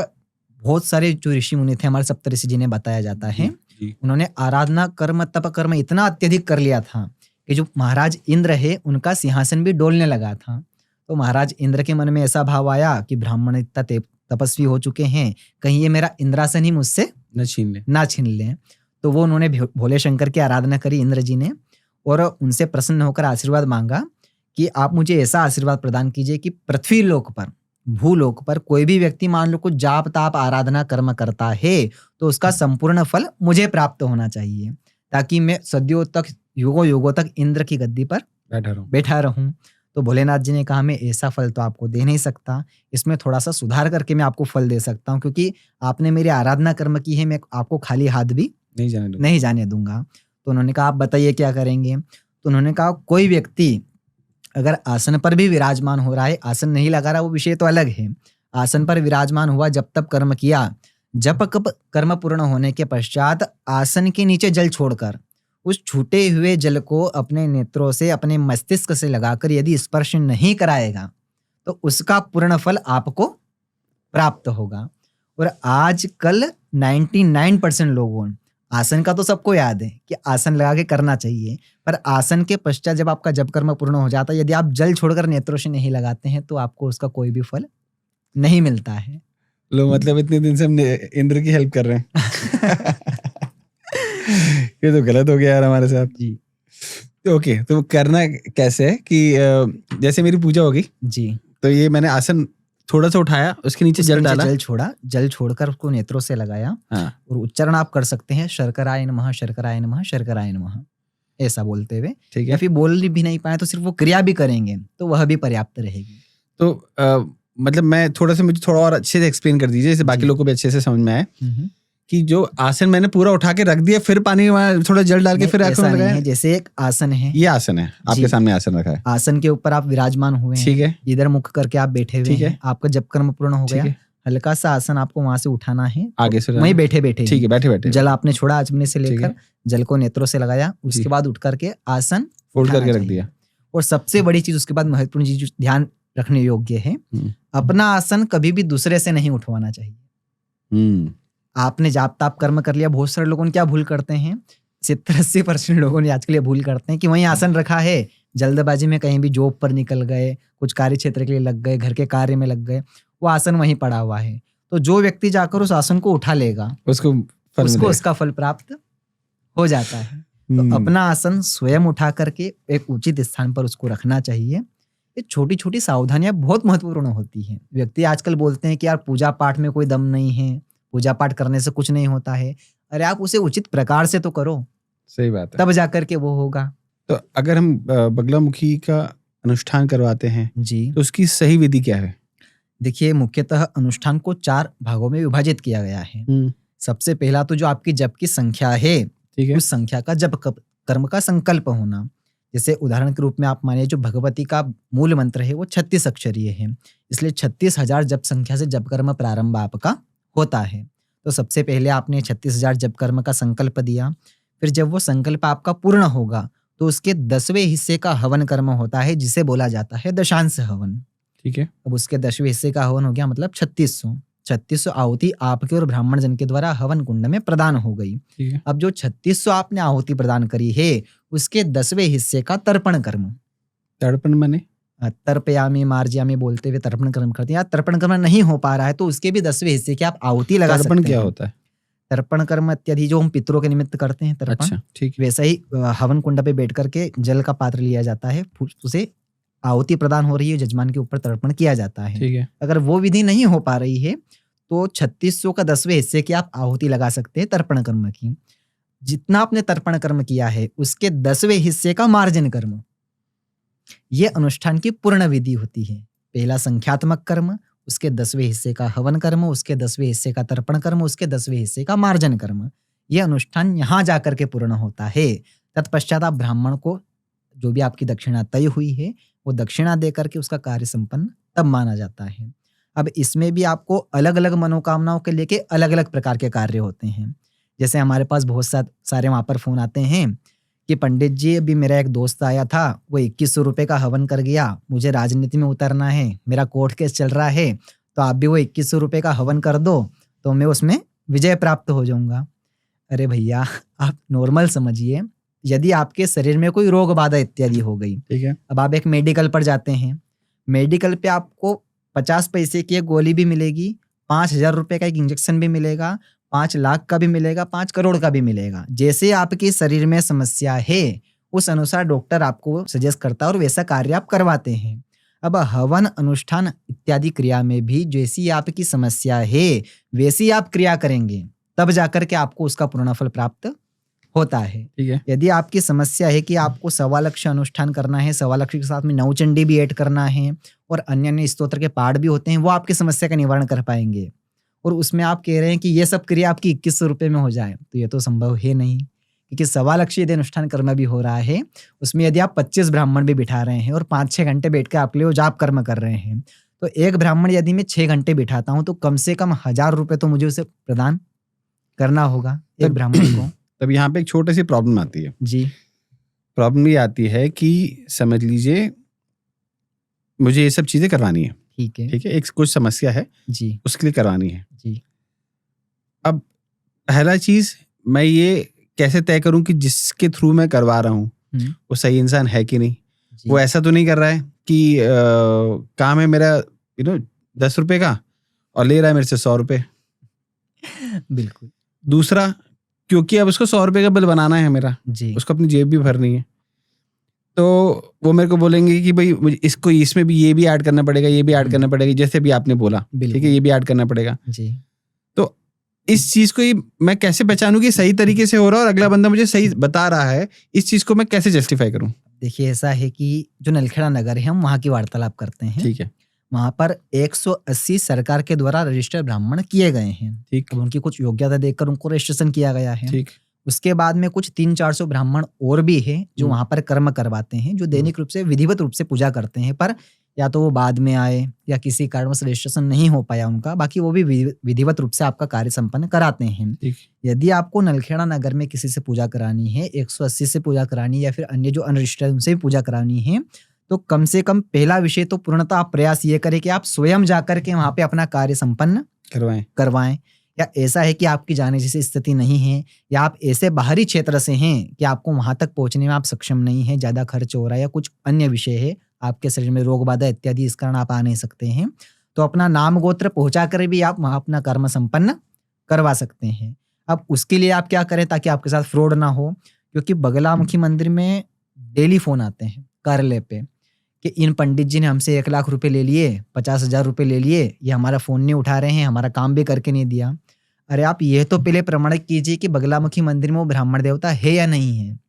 बहुत सारे जो ऋषि मुनि थे, हमारे सप्तऋषि जिन्हें बताया जाता है, जी। उन्होंने आराधना कर्म तप कर्म इतना अत्यधिक कर लिया था कि जो महाराज इंद्र है उनका सिंहासन भी डोलने लगा था। तो महाराज इंद्र के मन में ऐसा भाव आया कि ब्राह्मण इतना तपस्वी हो चुके हैं, कहीं ये मेरा इंद्रासन ही मुझसे न छीन ले। ना छीन लें। तो वो उन्होंने भोले शंकर की आराधना करी इंद्र जी ने, और उनसे प्रसन्न होकर आशीर्वाद मांगा कि आप मुझे ऐसा आशीर्वाद प्रदान कीजिए कि पृथ्वी लोक पर, भूलोक पर कोई भी व्यक्ति मान लो कुछ जाप ताप आराधना कर्म करता है तो उसका संपूर्ण फल मुझे प्राप्त होना चाहिए, ताकि मैं सदियों तक, युगों युगों तक इंद्र की गद्दी पर बैठा रहूं। तो भोलेनाथ जी ने कहा मैं ऐसा फल तो आपको दे नहीं सकता, इसमें थोड़ा सा सुधार करके मैं आपको फल दे सकता हूँ, क्योंकि आपने मेरी आराधना कर्म की है, मैं आपको खाली हाथ भी नहीं जाने दूंगा। तो उन्होंने कहा आप बताइए क्या करेंगे? तो उन्होंने कहा कोई व्यक्ति अगर आसन पर भी विराजमान हो रहा है, आसन नहीं लगा रहा वो विषय तो अलग है, आसन पर विराजमान हुआ, जब तक कर्म किया, जब कर्म पूर्ण होने के पश्चात आसन के नीचे जल छोड़कर उस छूटे हुए जल को अपने नेत्रों से, अपने मस्तिष्क से लगाकर यदि स्पर्श नहीं कराएगा तो उसका पूर्ण फल आपको प्राप्त होगा। और आजकल 99% लोगों, आसन का तो सबको याद है कि आसन लगा के करना चाहिए, पर आसन के पश्चात जब आपका जप कर्म पूर्ण हो जाता है, यदि आप जल छोड़कर नेत्रों से नहीं लगाते हैं तो आपको उसका कोई भी फल नहीं मिलता है। लो मतलब इतने दिन से हम इंद्र की हेल्प कर रहे हैं। ये तो गलत हो गया यार हमारे साथ जी। ओके, तो करना कैसे है कि जैसे मेरी पूजा होगी जी, तो ये मैंने आसन थोड़ा सा उठाया, उसके नीचे जल डाला, जल छोड़कर उसको नेत्रों से लगाया। हाँ। और उच्चारण आप कर सकते हैं शर्कराय नमः, शर्कराय नमः, शर्कराय नमः, ऐसा बोलते हुए। ठीक है। या फिर बोल भी नहीं पाए तो सिर्फ वो क्रिया भी करेंगे तो वह भी पर्याप्त रहेगी। तो मतलब मैं मुझे थोड़ा और अच्छे से एक्सप्लेन कर दीजिए, जैसे बाकी लोगों को भी अच्छे से समझ में आए कि जो आसन मैंने पूरा उठा के रख दिया, फिर पानी में थोड़ा जल डाल के फिर आंखों में लगाया। जैसे एक आसन है, ये आसन है, आपके सामने आसन रखा है, आसन के ऊपर आप विराजमान हुए हैं, ठीक है, इधर मुख करके आप बैठे हुए हैं, आपका जप कर्म पूर्ण हो गया, हल्का सा आसन आपको वहां से उठाना है, आगे से वहीं बैठे बैठे, ठीक है, बैठे बैठे जल आपने छोड़ा आचमने से लेकर, जल को नेत्रों से लगाया, उसके बाद उठ करके आसन फोल्ड करके रख दिया। और सबसे बड़ी चीज उसके बाद महत्वपूर्ण चीज ध्यान रखने योग्य है, अपना आसन कभी भी दूसरे से नहीं उठवाना चाहिए। आपने जाप ताप कर्म कर लिया, बहुत सारे लोगों ने क्या भूल करते हैं, 70-80% लोगों ने आज के लिए भूल करते हैं कि वहीं आसन रखा है, जल्दबाजी में कहीं भी जॉब पर निकल गए, कुछ कार्य क्षेत्र के लिए लग गए, घर के कार्य में लग गए, वो आसन वहीं पड़ा हुआ है। तो जो व्यक्ति जाकर उस आसन को उठा लेगा उसको उसका फल प्राप्त हो जाता है। तो अपना आसन स्वयं उठा करके एक उचित स्थान पर उसको रखना चाहिए। ये छोटी छोटी सावधानियां बहुत महत्वपूर्ण होती हैं। व्यक्ति आजकल बोलते हैं कि यार पूजा पाठ में कोई दम नहीं है, पूजा पाठ करने से कुछ नहीं होता है। अरे आप उसे उचित प्रकार से तो करो, सही बात है, तब जाकर के वो होगा। तो अगर हम बगलामुखी का अनुष्ठान करवाते हैं जी, तो उसकी सही विधि क्या है? देखिए, मुख्यतः अनुष्ठान को 4 भागों में विभाजित किया गया है। सबसे पहला तो जो आपकी जप की संख्या है, ठीक है, उस संख्या का जप कर्म का संकल्प होना। जैसे उदाहरण के रूप में आप मानिए जो भगवती का मूल मंत्र है वो 36 अक्षरीय है, इसलिए 36,000 जप संख्या से जप कर्म प्रारंभ आपका होता है। तो सबसे पहले आपने 36,000 जप कर्म का संकल्प दिया, फिर जब वो संकल्प आपका पूर्ण होगा तो उसके 10वें हिस्से का हवन कर्म होता है, जिसे बोला जाता है दशांश हवन। ठीक है, अब उसके 10वें हिस्से का हवन हो गया, मतलब 3600 आहुति आपके और ब्राह्मण जन के द्वारा हवन कुंड में प्रदान हो गई। ठीक है, अब जो 3600 आपने आहुति प्रदान करी है उसके 10वें हिस्से का तर्पण कर्म, तर्पण माने तर्पयामी मार्जयामी बोलते हुए तर्पण कर्म करते हैं। या तर्पण कर्म नहीं हो पा रहा है तो उसके भी 10वें हिस्से की आप आहुति लगा सकते हैं। तर्पण क्या होता है? तर्पण कर्म इत्यादि जो हम पितरों के निमित्त करते हैं तर्पण, अच्छा, ठीक, वैसा ही हवन कुंड पे बैठ करके जल का पात्र लिया जाता है, उसे आहुति प्रदान हो रही है, जजमान के ऊपर तर्पण किया जाता है। ठीक है, अगर वो विधि नहीं हो पा रही है तो 3600 का 10वें हिस्से की आप आहुति लगा सकते हैं तर्पण कर्म की। जितना आपने तर्पण कर्म किया है उसके 10वें हिस्से का मार्जन कर्म, ये अनुष्ठान की पूर्ण विधि होती है। पहला संख्यात्मक कर्म, उसके 10वें हिस्से का हवन कर्म, उसके 10वें हिस्से का तर्पण कर्म, उसके 10वें हिस्से का मार्जन कर्म। यह अनुष्ठान यहाँ जाकर के पूर्ण होता है। तत्पश्चात आप ब्राह्मण को जो भी आपकी दक्षिणा तय हुई है वो दक्षिणा दे करके उसका कार्य संपन्न तब माना जाता है। अब इसमें भी आपको अलग अलग मनोकामनाओं के लेके अलग अलग प्रकार के कार्य होते हैं। जैसे हमारे पास बहुत सारे वहाँ पर फ़ोन आते हैं कि पंडित जी अभी मेरा एक दोस्त आया था, वो 2100 रुपये का हवन कर गया, मुझे राजनीति में उतरना है, मेरा कोर्ट केस चल रहा है, तो आप भी वो 2100 रुपये का हवन कर दो तो मैं उसमें विजय प्राप्त हो जाऊंगा। अरे भैया, आप नॉर्मल समझिए, यदि आपके शरीर में कोई रोग बाधा इत्यादि हो गई, ठीक है, अब आप एक मेडिकल पर जाते हैं, मेडिकल पे आपको 50 पैसे की एक गोली भी मिलेगी, 5000 रुपये का एक इंजेक्शन भी मिलेगा, 5 लाख का भी मिलेगा, 5 करोड़ का भी मिलेगा। जैसे आपके शरीर में समस्या है उस अनुसार डॉक्टर आपको सजेस्ट करता है और वैसा कार्य आप करवाते हैं। अब हवन अनुष्ठान इत्यादि क्रिया में भी जैसी आपकी समस्या है वैसी आप क्रिया करेंगे तब जाकर के आपको उसका पूर्ण फल प्राप्त होता है। ठीक है, यदि आपकी समस्या है कि आपको 1.25 लक्ष अनुष्ठान करना है, 1.25 लक्ष के साथ में नवचंडी भी ऐड करना है और अन्य अन्य स्तोत्र के पाठ भी होते हैं, वो आपकी समस्या का निवारण कर पाएंगे, और उसमें आप कह रहे हैं कि ये सब क्रिया आपकी 2100 रुपये में हो जाए, तो ये तो संभव है नहीं। क्योंकि 1.25 लक्ष यदि अनुष्ठान कर्म भी हो रहा है, उसमें यदि आप 25 ब्राह्मण भी बिठा रहे हैं और 5-6 घंटे बैठ के आपके लिए वो जाप कर्म कर रहे हैं, तो एक ब्राह्मण यदि मैं 6 घंटे बिठाता हूँ तो कम से कम 1000 रुपये तो मुझे उसे प्रदान करना होगा एक ब्राह्मण को। तब यहाँ पे एक छोटी सी प्रॉब्लम आती है जी। प्रॉब्लम ये आती है कि समझ लीजिए मुझे ये सब चीजें करवानी है, ठीक है। ठीक है, एक कुछ समस्या है जी उसके लिए करवानी है। जी। अब पहला चीज मैं ये कैसे तय करूं कि जिसके थ्रू मैं करवा रहा हूँ वो सही इंसान है कि नहीं। जी। वो ऐसा तो नहीं कर रहा है कि काम है मेरा 10 रुपए का और ले रहा है मेरे से 100 रुपए। बिल्कुल। दूसरा, क्योंकि अब उसको 100 रुपए का बिल बनाना है मेरा, जी। उसको अपनी जेब भी भरनी है, तो वो मेरे को बोलेंगे कि भाई मुझे इसको इसमें भी ये भी ऐड करना पड़ेगा, ये भी ऐड करना पड़ेगा, जैसे भी आपने बोला, ठीक है, ये भी ऐड करना पड़ेगा। जी। तो इस चीज को मैं कैसे पहचानूं कि सही तरीके से हो रहा है और अगला बंदा मुझे सही बता रहा है, इस चीज को मैं कैसे जस्टिफाई करूं? देखिए, ऐसा है कि जो नलखेड़ा नगर है हम वहाँ की वार्तालाप करते हैं। ठीक है, वहाँ पर 180 सरकार के द्वारा रजिस्टर्ड ब्राह्मण किए गए हैं। ठीक, अब उनकी कुछ योग्यता देखकर उनको रजिस्ट्रेशन किया गया है। ठीक, उसके बाद में कुछ 300-400 ब्राह्मण और भी हैं जो वहाँ पर कर्म करवाते हैं, जो दैनिक रूप से विधिवत रूप से पूजा करते हैं, पर या तो वो बाद में आए या किसी कारणवश रजिस्ट्रेशन नहीं हो पाया उनका, बाकी वो भी विधिवत रूप से आपका कार्य संपन्न कराते हैं। ठीक। यदि आपको नलखेड़ा नगर में किसी से पूजा करानी है, 180 से पूजा करानी है या फिर अन्य जो अनरजिस्टर्ड उनसे भी पूजा करानी है, तो कम से कम पहला विषय तो पूर्णतः आप प्रयास ये करें कि आप स्वयं जाकर के वहाँ पे अपना कार्य संपन्न करवाएं। या ऐसा है कि आपकी जाने जैसी स्थिति नहीं है या आप ऐसे बाहरी क्षेत्र से हैं कि आपको वहां तक पहुंचने में आप सक्षम नहीं है, ज्यादा खर्च हो रहा है या कुछ अन्य विषय है, आपके शरीर में रोग बाधा इत्यादि, इस कारण आप आ नहीं सकते हैं, तो अपना नाम गोत्र पहुंचा कर भी आप वहां अपना कर्म संपन्न करवा सकते हैं। अब उसके लिए आप क्या करें ताकि आपके साथ फ्रॉड ना हो, क्योंकि बगलामुखी मंदिर में डेली फोन आते हैं कार्यालय पे कि इन पंडित जी ने हमसे 1 लाख रुपए ले लिए, 50,000 रुपए ले लिए, ये हमारा फोन नहीं उठा रहे हैं, हमारा काम भी करके नहीं दिया। अरे आप ये तो पहले प्रमाणित कीजिए कि बगलामुखी मंदिर में वो ब्राह्मण देवता है या नहीं है।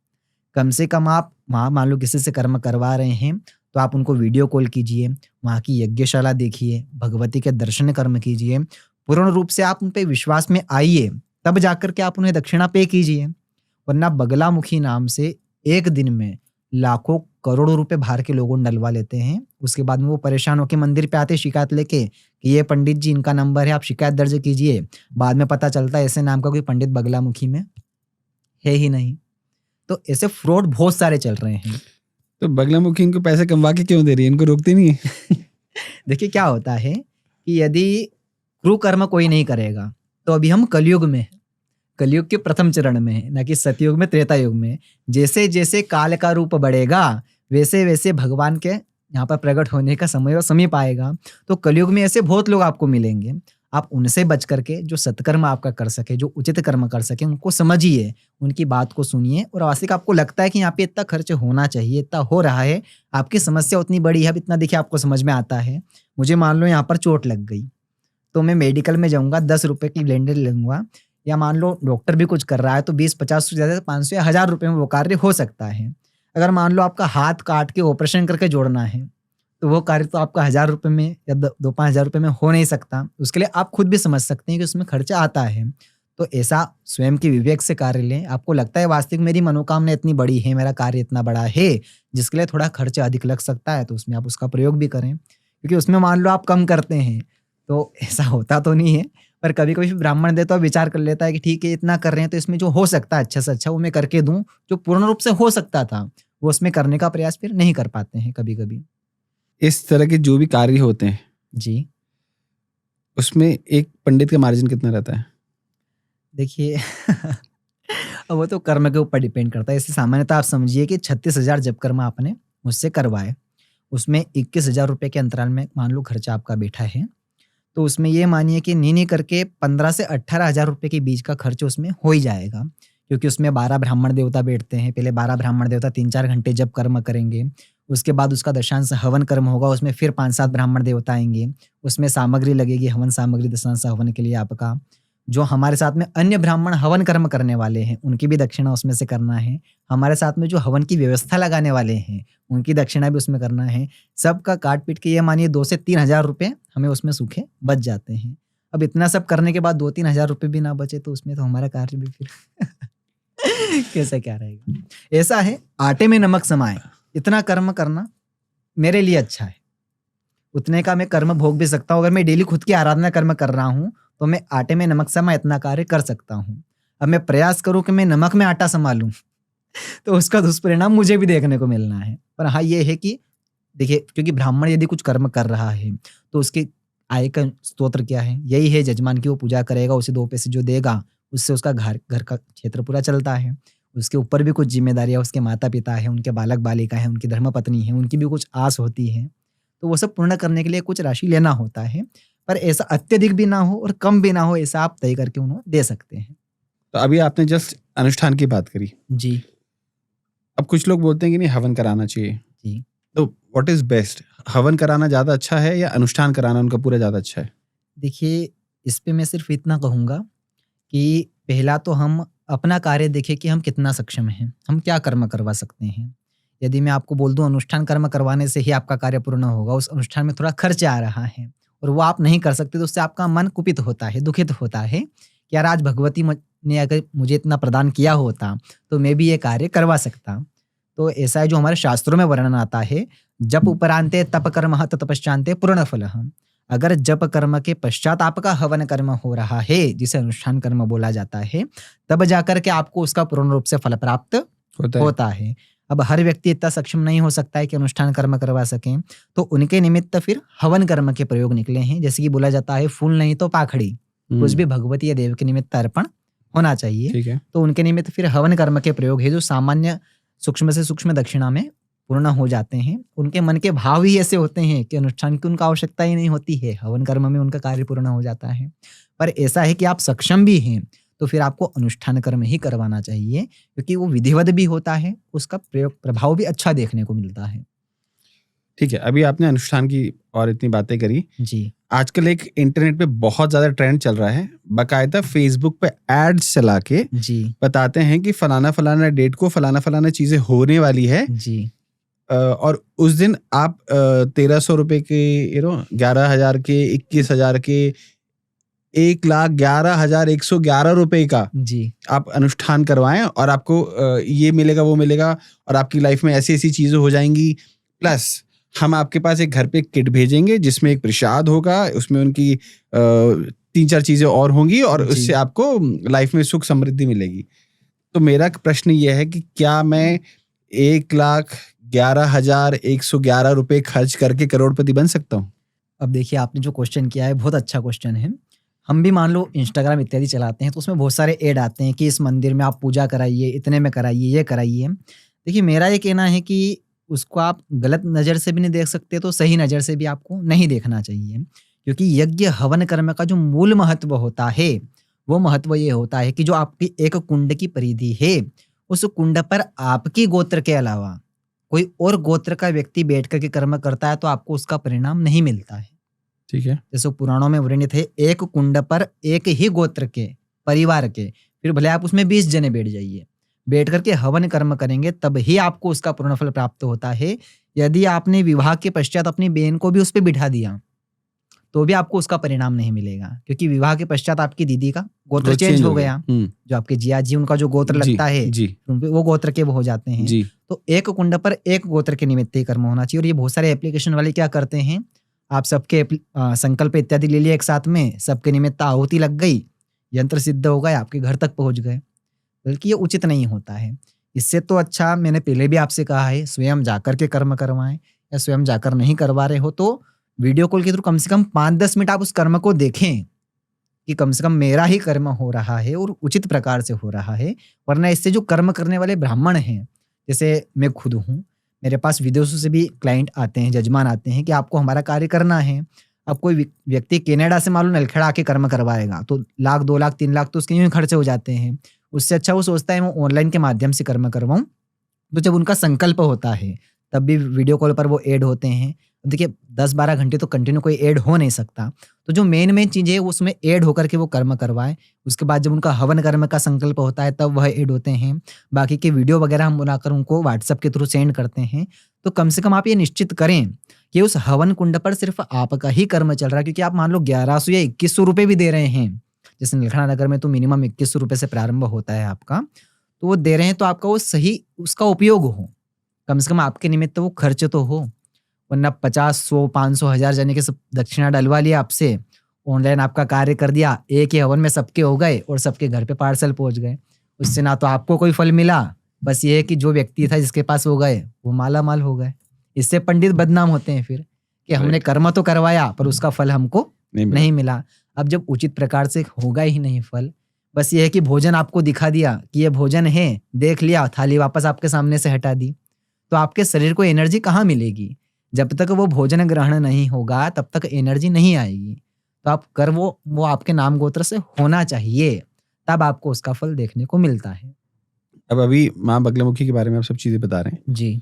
कम से कम आप वहाँ मान लो किसी से कर्म करवा रहे हैं तो आप उनको वीडियो कॉल कीजिए, वहाँ की यज्ञशाला देखिए, भगवती के दर्शन कर्म कीजिए, पूर्ण रूप से आप उन पर विश्वास में आइए, तब जाकर के आप उन्हें दक्षिणा पे कीजिए। वरना बगलामुखी नाम से एक दिन में लाखों करोड़ों रुपए बाहर के लोगों डलवा लेते हैं। उसके बाद में वो परेशान होकर मंदिर पे आते शिकायत लेके कि ये पंडित जी इनका नंबर है, आप शिकायत दर्ज कीजिए। बाद में पता चलता है ऐसे नाम का कोई पंडित बगलामुखी में है ही नहीं। तो ऐसे फ्रॉड बहुत सारे चल रहे हैं। तो बगलामुखी इनको पैसे कमवा के क्यों दे रही है, इनको रोकती नहीं है? देखिए क्या होता है कि यदि क्रू कर्म कोई नहीं करेगा तो अभी हम कलयुग में, कलयुग के प्रथम चरण में है, ना कि सतयुग में, त्रेता युग में। जैसे जैसे काल का रूप बढ़ेगा वैसे वैसे भगवान के यहाँ पर प्रकट होने का समय और समीप आएगा। तो कलयुग में ऐसे बहुत लोग आपको मिलेंगे, आप उनसे बच करके जो सत्कर्म आपका कर सके, जो उचित कर्म कर सके, उनको समझिए, उनकी बात को सुनिए। और वास्तविक आपको लगता है कि यहाँ पे इतना खर्च होना चाहिए, इतना हो रहा है, आपकी समस्या उतनी बड़ी है, अब इतना देखिए आपको समझ में आता है। मुझे मान लो यहाँ पर चोट लग गई तो मैं मेडिकल में जाऊँगा, 10 रुपये की ब्लेंडर लूँगा, या मान लो डॉक्टर भी कुछ कर रहा है तो 20-50 से ज़्यादा 500 या 1000 रुपये में वो कार्य हो सकता है। अगर मान लो आपका हाथ काट के ऑपरेशन करके जोड़ना है तो वो कार्य तो आपका 1000 रुपये में या 2-5 हज़ार रुपये में हो नहीं सकता। उसके लिए आप खुद भी समझ सकते हैं कि उसमें खर्चा आता है। तो ऐसा स्वयं के विवेक से कार्य लें। आपको लगता है वास्तविक मेरी मनोकामना इतनी बड़ी है, मेरा कार्य इतना बड़ा है, जिसके लिए थोड़ा खर्च अधिक लग सकता है, तो उसमें आप उसका प्रयोग भी करें। क्योंकि उसमें मान लो आप कम करते हैं, तो ऐसा होता तो नहीं है, पर कभी-कभी ब्राह्मण देवता विचार कर लेता है कि ठीक है इतना कर रहे हैं तो इसमें जो हो सकता है अच्छा से अच्छा वो मैं करके दूँ, जो पूर्ण रूप से हो सकता था, वो उसमें करने का प्रयास फिर नहीं कर पाते हैं कभी-कभी। इस तरह के जो भी कार्य होते हैं, जी, उसमें एक पंडित का मार्जिन कितना रहता है? देखिए अब वो तो कर्म के ऊपर डिपेंड करता है। जैसे सामान्यतः आप समझिए कि 36,000 जप कर्म आपने मुझसे करवाए, उसमें 21,000 रुपए के अंतराल में मान लो खर्चा आपका बैठा है, तो उसमें ये मानिए कि नहीं-नहीं करके 15 से 18,000 रुपए के बीच का खर्च उसमें हो ही जाएगा। क्योंकि उसमें 12 ब्राह्मण देवता बैठते हैं, पहले 12 ब्राह्मण देवता 3-4 घंटे जप कर्म करेंगे, उसके बाद उसका दशांश हवन कर्म होगा, उसमें फिर 5-7 ब्राह्मण देवता आएँगे, उसमें सामग्री लगेगी, हवन सामग्री दशांश हवन के लिए आपका। जो हमारे साथ में अन्य ब्राह्मण हवन कर्म करने वाले हैं, उनकी भी दक्षिणा उसमें से करना है। हमारे साथ में जो हवन की व्यवस्था लगाने वाले हैं, उनकी दक्षिणा भी उसमें करना है। सबका काट-पीट के ये मानिए 2 से 3,000 रुपए हमें उसमें सूखे बच जाते हैं। अब इतना सब करने के बाद 2-3 हज़ार रुपए भी ना बचे तो उसमें तो हमारा कार्य भी फिर कैसा क्या रहेगा? ऐसा है, आटे में नमक समाए, इतना कर्म करना मेरे लिए अच्छा है। उतने का मैं कर्म भोग भी सकता हूँ। अगर मैं डेली खुद की आराधना कर्म कर रहा हूँ, तो मैं आटे में नमक समा इतना कार्य कर सकता हूँ। अब मैं प्रयास करूँ कि मैं नमक में आटा समा लूँ तो उसका दुष्परिणाम मुझे भी देखने को मिलना है। पर हाँ, ये है कि देखिए क्योंकि ब्राह्मण यदि कुछ कर्म कर रहा है, तो उसकी आय का स्रोत क्या है? यही है जजमान की वो पूजा करेगा, उसे 2 पैसे जो देगा, उससे उसका घर घर का क्षेत्र पूरा चलता है। उसके ऊपर भी कुछ ज़िम्मेदारियाँ उसके माता-पिता हैं, उनके बालक-बालिका हैं, उनकी धर्मपत्नी है, उनकी भी कुछ आस होती है। तो वो सब पूर्ण करने के लिए कुछ राशि लेना होता है। पर ऐसा अत्यधिक भी ना हो और कम भी ना हो, ऐसा आप तय करके उन्हें दे सकते हैं। तो अभी आपने जस्ट अनुष्ठान की बात करी। जी, अब कुछ लोग बोलते हैं कि नहीं हवन कराना चाहिए। जी। तो व्हाट इज़ बेस्ट? हवन कराना ज़्यादा अच्छा है या अनुष्ठान कराना उनका पूरा ज़्यादा अच्छा है? देखिए, इस पे मैं सिर्फ़ इतना कहूँगा कि पहला तो हम अपना कार्य देखें कि हम कितना सक्षम हैं, हम क्या कर्म करवा सकते हैं। यदि मैं आपको बोल दूँ अनुष्ठान कर्म करवाने से ही आपका कार्य पूर्ण होगा, उस अनुष्ठान में थोड़ा खर्च आ रहा है और वो आप नहीं कर सकते, तो उससे आपका मन कुपित होता है, दुखित होता है कि यार आज भगवती ने अगर मुझे इतना प्रदान किया होता, तो मैं भी ये कार्य करवा सकता। तो ऐसा है जो हमारे शास्त्रों में वर्णन आता है, जप उपरांते तप कर्मः ततपश्चान्ते पूर्ण फलः। अगर जप कर्म के पश्चात आपका हवन कर्म हो रहा है, जिसे अनुष्ठान कर्म बोला जाता है, तब जाकर के आपको उसका पूर्ण रूप से फल प्राप्त होता है। होता है। अब हर व्यक्ति इतना सक्षम नहीं हो सकता है कि अनुष्ठान कर्म करवा सकें, तो उनके निमित्त फिर हवन कर्म के प्रयोग निकले हैं। जैसे कि बोला जाता है फूल नहीं तो पाखड़ी, कुछ भी भगवती या देव के निमित्त अर्पण होना चाहिए। ठीक है। तो उनके निमित्त फिर हवन कर्म के प्रयोग है, जो सामान्य सूक्ष्म से सूक्ष्म दक्षिणा में पूर्ण हो जाते हैं। उनके मन के भाव ही ऐसे होते हैं कि अनुष्ठान की उनका आवश्यकता ही नहीं होती है, हवन कर्म में उनका कार्य पूर्ण हो जाता है। पर ऐसा है कि आप सक्षम भी हैं, तो फिर आपको अनुष्ठान कर्म ही करवाना चाहिए, क्योंकि वो विधिवत भी होता है, उसका प्रयोग प्रभाव भी अच्छा देखने को मिलता है। ठीक है, अभी आपने अनुष्ठान की और इतनी बातें करी। जी, आजकल एक इंटरनेट पे बहुत ज़्यादा ट्रेंड चल रहा है, बाकायदा फेसबुक पे एड्स चला के जी, बताते हैं कि फलाना-फलाना डेट को फलाना-फलाना चीज़ें होने वाली है। जी, और उस दिन आप 1300 रुपए के 11,000 के, 21,000 के, 1,11,111 रुपए का जी, आप अनुष्ठान करवाएँ और आपको ये मिलेगा, वो मिलेगा और आपकी लाइफ में ऐसी-ऐसी चीज़ें हो जाएँगी। प्लस हम आपके पास एक घर पे एक किट भेजेंगे जिसमें एक प्रसाद होगा, उसमें उनकी 3-4 चीज़ें और होंगी और जी। उससे आपको लाइफ में सुख समृद्धि मिलेगी। तो मेरा प्रश्न ये है कि क्या मैं 1,11,111 रुपए खर्च करके करोड़पति बन सकता हूँ? अब देखिए आपने जो क्वेश्चन किया है बहुत अच्छा क्वेश्चन है। हम भी मान लो इंस्टाग्राम इत्यादि चलाते हैं, तो उसमें बहुत सारे ऐड आते हैं कि इस मंदिर में आप पूजा कराइए, इतने में कराइए, ये कराइए। देखिए मेरा ये कहना है कि उसको आप गलत नज़र से भी नहीं देख सकते, तो सही नज़र से भी आपको नहीं देखना चाहिए। क्योंकि यज्ञ हवन कर्म का जो मूल महत्व होता है, वो महत्व ये होता है कि जो आपकी एक कुंड की परिधि है, उस कुंड पर आपकी गोत्र के अलावा कोई और गोत्र का व्यक्ति बैठ कर के कर्म करता है, तो आपको उसका परिणाम नहीं मिलता है। ठीक है। जैसे पुराणों में वर्णित है, एक कुंड पर एक ही गोत्र के परिवार के, फिर भले आप उसमें 20 जने बैठ जाइए, बैठ करके हवन कर्म करेंगे तब ही आपको उसका पूर्ण फल प्राप्त होता है। यदि आपने विवाह के पश्चात अपनी बहन को भी उस पर बिठा दिया, तो भी आपको उसका परिणाम नहीं मिलेगा, क्योंकि विवाह के पश्चात आपकी दीदी का गोत्र वो चेंज हो गया। हम्म, जो आपके जिया जी उनका जो गोत्र जी लगता है जी वो गोत्र के वो हो जाते हैं। जी तो एक कुंड पर एक गोत्र के निमित्त ही कर्म होना चाहिए। और ये बहुत सारे एप्लीकेशन वाले क्या करते हैं, आप सबके संकल्प इत्यादि ले लिए एक साथ में, सबके निमित्त आहुति लग गई, यंत्र सिद्ध हो गए, आपके घर तक पहुंच गए, बल्कि ये उचित नहीं होता है। इससे तो अच्छा, मैंने पहले भी आपसे कहा है, स्वयं जाकर के कर्म करवाएं, या स्वयं जाकर नहीं करवा रहे हो तो वीडियो कॉल के थ्रू कम से कम 5-10 मिनट आप उस कर्म को देखें कि कम से कम मेरा ही कर्म हो रहा है और उचित प्रकार से हो रहा है। वरना इससे जो कर्म करने वाले ब्राह्मण हैं, जैसे मैं खुद हूँ, मेरे पास विदेशों से भी क्लाइंट आते हैं, जजमान आते हैं कि आपको हमारा कार्य करना है। अब कोई व्यक्ति कनाडा से मान लो नलखेड़ा आके कर्म करवाएगा तो 1 लाख 2 लाख 3 लाख तो उसके यूं ही खर्चे हो जाते हैं। उससे अच्छा वो सोचता है मैं ऑनलाइन के माध्यम से कर्म करवाऊं। तो जब उनका संकल्प होता है तब भी वीडियो कॉल पर वो ऐड होते हैं। देखिए 10-12 घंटे तो कंटिन्यू कोई ऐड हो नहीं सकता, तो जो मेन चीज़ है उसमें ऐड होकर के वो कर्म करवाएं। उसके बाद जब उनका हवन कर्म का संकल्प होता है तब वह ऐड होते हैं। बाकी के वीडियो वगैरह हम बनाकर उनको व्हाट्सएप के थ्रू सेंड करते हैं। तो कम से कम आप ये निश्चित करें कि उस हवन कुंड पर सिर्फ आपका ही कर्म चल रहा है, क्योंकि आप मान लो 1100 या 2100 रुपये भी दे रहे हैं, जैसे नलखेड़ा नगर में तो मिनिमम 2100 रुपये से प्रारंभ होता है आपका, तो वो दे रहे हैं तो आपका वो सही उसका उपयोग हो, कम से कम आपके निमित्त वो खर्च तो हो। वरना 50, 100, 500, 1000 जाने के सब दक्षिणा डलवा लिया आपसे, ऑनलाइन आपका कार्य कर दिया, एक ही हवन में सबके हो गए और सबके घर पे पार्सल पहुंच गए। उससे ना तो आपको कोई फल मिला, बस ये है कि जो व्यक्ति था जिसके पास वो गए वो माला माल हो गए। इससे पंडित बदनाम होते हैं फिर कि हमने कर्म तो करवाया पर उसका फल हमको नहीं मिला। अब जब उचित प्रकार से होगा ही नहीं फल, बस ये है कि भोजन आपको दिखा दिया कि ये भोजन है, देख लिया, थाली वापस आपके सामने से हटा दी, तो आपके शरीर को एनर्जी कहाँ मिलेगी? जब तक वो भोजन ग्रहण नहीं होगा तब तक एनर्जी नहीं आएगी। तो आप कर वो आपके नाम गोत्र से होना चाहिए, तब आपको उसका फल देखने को मिलता है। अब अभी माँ बगलामुखी के बारे में आप सब चीजें बता रहे हैं जी।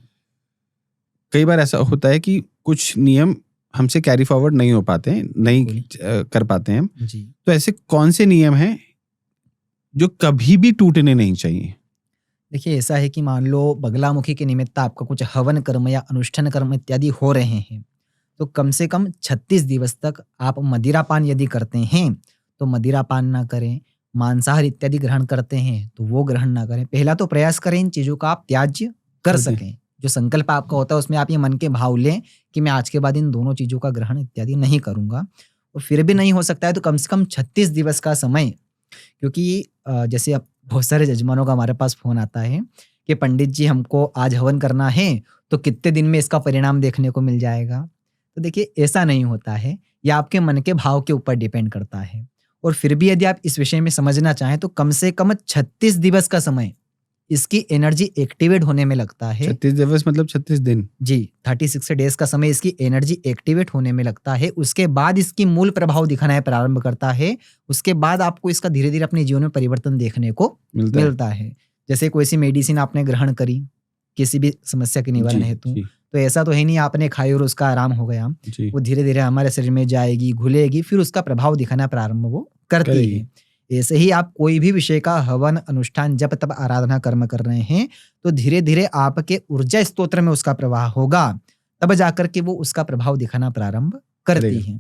कई बार ऐसा होता है कि कुछ नियम हमसे कैरी फॉरवर्ड नहीं हो पाते हैं, नहीं कर पाते हैं हम। जी। तो ऐसे कौन से नियम हैं जो कभी भी टूटने नहीं चाहिए? देखिए ऐसा है कि मान लो बगलामुखी के निमित्त आपका कुछ हवन कर्म या अनुष्ठान कर्म इत्यादि हो रहे हैं, तो कम से कम 36 दिवस तक आप मदिरापान यदि करते हैं तो मदिरापान ना करें, मांसाहार इत्यादि ग्रहण करते हैं तो वो ग्रहण ना करें। पहला तो प्रयास करें इन चीज़ों का आप त्याज्य कर सकें। जो संकल्प आपका होता है उसमें आप ये मन के भाव लें कि मैं आज के बाद इन दोनों चीज़ों का ग्रहण इत्यादि नहीं करूँगा। और फिर भी नहीं हो सकता है तो कम से कम 36 दिवस का समय, क्योंकि जैसे अब बहुत सारे जजमानों का हमारे पास फ़ोन आता है कि पंडित जी हमको आज हवन करना है तो कितने दिन में इसका परिणाम देखने को मिल जाएगा। तो देखिए ऐसा नहीं होता है, यह आपके मन के भाव के ऊपर डिपेंड करता है। और फिर भी यदि आप इस विषय में समझना चाहें तो कम से कम 36 दिवस का समय इसकी एनर्जी एक्टिवेट होने में लगता है। 36 दिवस मतलब 36 दिन? जी, 36 डेज का समय इसकी एनर्जी एक्टिवेट होने में लगता है। उसके बाद इसकी मूल प्रभाव दिखाना प्रारंभ करता है। उसके बाद आपको इसका धीरे धीरे अपने जीवन में परिवर्तन देखने को मिलता है। जैसे कोई सी मेडिसिन आपने ग्रहण करी किसी भी समस्या के निवारण हेतु, तो ऐसा तो है नहीं आपने खाई और उसका आराम हो गया। वो धीरे धीरे हमारे शरीर में जाएगी, घुलेगी, फिर उसका प्रभाव दिखाना प्रारंभ वो करती है। ऐसे ही आप कोई भी विषय का हवन, अनुष्ठान, जप, तप, आराधना कर्म कर रहे हैं तो धीरे धीरे आपके ऊर्जा स्तोत्र में उसका प्रवाह होगा, तब जाकर के वो उसका प्रभाव दिखाना प्रारंभ करती है।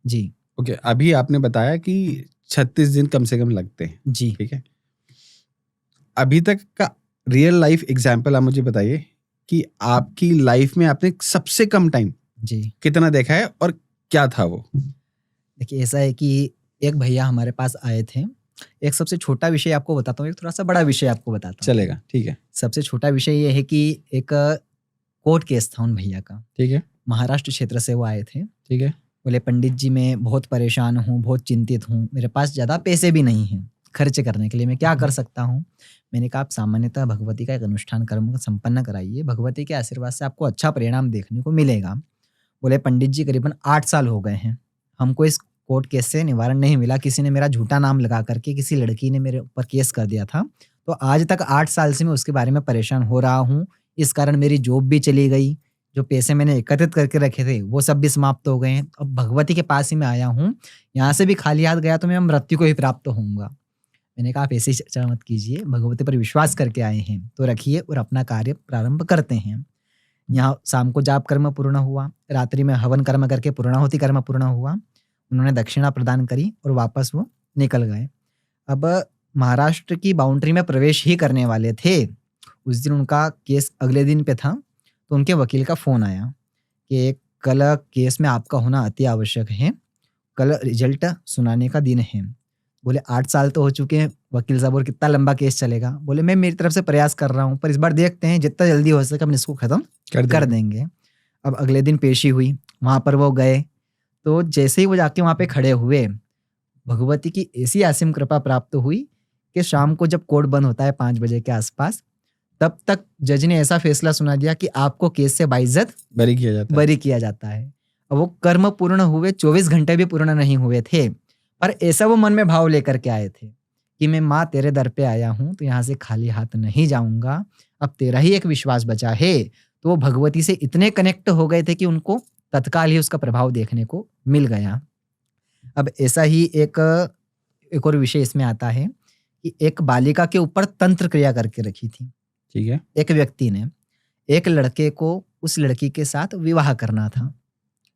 जी। ओके, अभी आपने बताया कि 36 दिन कम से कम लगते हैं। जी। ठीक है, अभी तक का रियल लाइफ एग्जाम्पल आप मुझे बताइए कि आपकी लाइफ में आपने सबसे कम टाइम जी कितना देखा है और क्या था वो? देखिए ऐसा है कि एक भैया हमारे पास आए थे। एक सबसे छोटा विषय आपको बताता हूँ, एक थोड़ा सा बड़ा विषय आपको बताता हूँ। चलेगा, ठीक है। सबसे छोटा विषय ये है कि एक कोर्ट केस था उन भैया का। ठीक है। महाराष्ट्र क्षेत्र से वो आए थे। ठीक है। बोले पंडित जी मैं बहुत परेशान हूँ, बहुत चिंतित हूँ, मेरे पास ज़्यादा पैसे भी नहीं हैं खर्च करने के लिए, मैं क्या कर सकता हूँ? मैंने कहा आप सामान्यतः भगवती का एक अनुष्ठान कर्म संपन्न कराइए, भगवती के आशीर्वाद से आपको अच्छा परिणाम देखने को मिलेगा। बोले पंडित जी करीबन 8 साल हो गए हैं, हमको इस कोर्ट केस से निवारण नहीं मिला। किसी ने मेरा झूठा नाम लगा करके किसी लड़की ने मेरे ऊपर केस कर दिया था, तो आज तक 8 साल से मैं उसके बारे में परेशान हो रहा हूँ। इस कारण मेरी जॉब भी चली गई, जो पैसे मैंने एकत्रित करके रखे थे वो सब भी समाप्त हो गए हैं। अब भगवती के पास ही मैं आया हूँ, यहाँ से भी खाली हाथ गया तो मैं मृत्यु को ही प्राप्त होऊंगा। मैंने कहा आप ऐसी चर्चा मत कीजिए, भगवती पर विश्वास करके आए हैं तो रखिए और अपना कार्य प्रारंभ करते हैं। यहाँ शाम को जाप कर्म पूर्ण हुआ, रात्रि में हवन कर्म करके पूर्णाहुति कर्म पूर्ण हुआ। उन्होंने दक्षिणा प्रदान करी और वापस वो निकल गए। अब महाराष्ट्र की बाउंड्री में प्रवेश ही करने वाले थे, उस दिन उनका केस अगले दिन पे था, तो उनके वकील का फ़ोन आया कि कल केस में आपका होना अति आवश्यक है, कल रिजल्ट सुनाने का दिन है। बोले 8 साल तो हो चुके हैं वकील साहब और कितना लंबा केस चलेगा। बोले मैं मेरी तरफ से प्रयास कर रहा हूँ, पर इस बार देखते हैं, जितना जल्दी हो सके हम इसको ख़त्म कर देंगे। अब अगले दिन पेशी हुई, वहाँ पर वो गए, तो जैसे ही वो जाके वहाँ पे खड़े हुए, भगवती की ऐसी असीम कृपा प्राप्त हुई कि शाम को जब कोर्ट बंद होता है 5 बजे के आसपास, तब तक जज ने ऐसा फैसला सुना दिया कि आपको केस से बाइज्जत बरी किया जाता है। अब वो कर्म पूर्ण हुए, 24 घंटे भी पूर्ण नहीं हुए थे, पर ऐसा वो मन में भाव लेकर के आए थे कि मैं माँ तेरे दर पे आया हूँ, तो यहाँ से खाली हाथ नहीं जाऊंगा, अब तेरा ही एक विश्वास बचा है। तो वो भगवती से इतने कनेक्ट हो गए थे कि उनको तत्काल ही उसका प्रभाव देखने को मिल गया। अब ऐसा ही एक और विषय इसमें आता है कि एक बालिका के ऊपर तंत्र क्रिया करके रखी थी। ठीक है। एक व्यक्ति ने एक लड़के को उस लड़की के साथ विवाह करना था,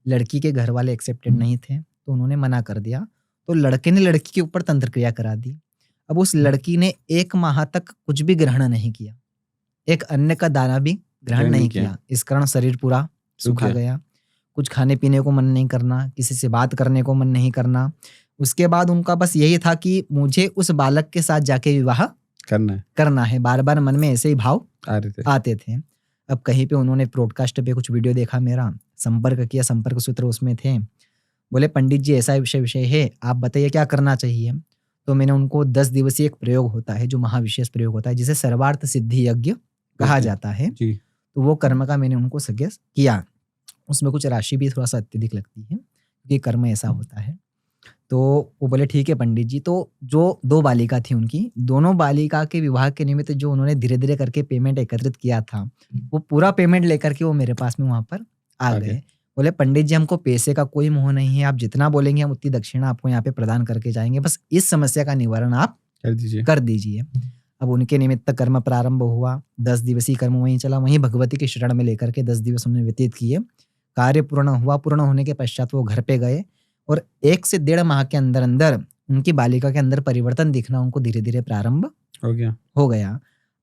लड़की के घर वाले एक्सेप्टेड नहीं थे, तो उन्होंने मना कर दिया, तो लड़के ने लड़की के ऊपर तंत्र क्रिया करा दी। अब उस लड़की ने 1 माह तक कुछ भी ग्रहण नहीं किया, एक अन्न का दाना भी ग्रहण नहीं किया। इस कारण शरीर पूरा सूखा गया, कुछ खाने पीने को मन नहीं करना, किसी से बात करने को मन नहीं करना। उसके बाद उनका बस यही था कि मुझे उस बालक के साथ जाके विवाह करना है। बार बार मन में ऐसे ही भाव आते थे। अब कहीं पे उन्होंने ब्रॉडकास्ट पे कुछ वीडियो देखा मेरा, संपर्क किया, संपर्क सूत्र उसमें थे। बोले पंडित जी ऐसा विषय है, आप बताइए क्या करना चाहिए। तो मैंने उनको 10 दिवसीय एक प्रयोग होता है जो महाविशेष प्रयोग होता है, जिसे सर्वार्थ सिद्धि यज्ञ कहा जाता है। तो वो कर्म का मैंने उनको सजेस्ट किया। उसमें कुछ राशि भी थोड़ा सा अत्यधिक लगती है क्योंकि कर्म ऐसा होता है। तो वो बोले ठीक है पंडित जी। तो जो 2 बालिका थी उनकी, दोनों बालिका के विवाह के निमित्त जो उन्होंने धीरे धीरे करके पेमेंट एकत्रित किया था, वो पूरा पेमेंट लेकर के वो मेरे पास में वहाँ पर आ गए। बोले पंडित जी हमको पैसे का कोई मोह नहीं है, आप जितना बोलेंगे हम उतनी दक्षिणा आपको यहाँ पे प्रदान करके जाएंगे, बस इस समस्या का निवारण आप कर दीजिए। अब उनके निमित्त कर्म प्रारंभ हुआ, 10 दिवसीय कर्म वहीं चला, वहीं भगवती के शरण में लेकर के 10 दिवस उन्होंने व्यतीत किए। कार्य पूर्ण हुआ, पूर्ण होने के पश्चात वो घर पे गए और 1 से 1.5 माह के अंदर अंदर उनकी बालिका के अंदर परिवर्तन दिखना उनको धीरे धीरे प्रारंभ हो गया।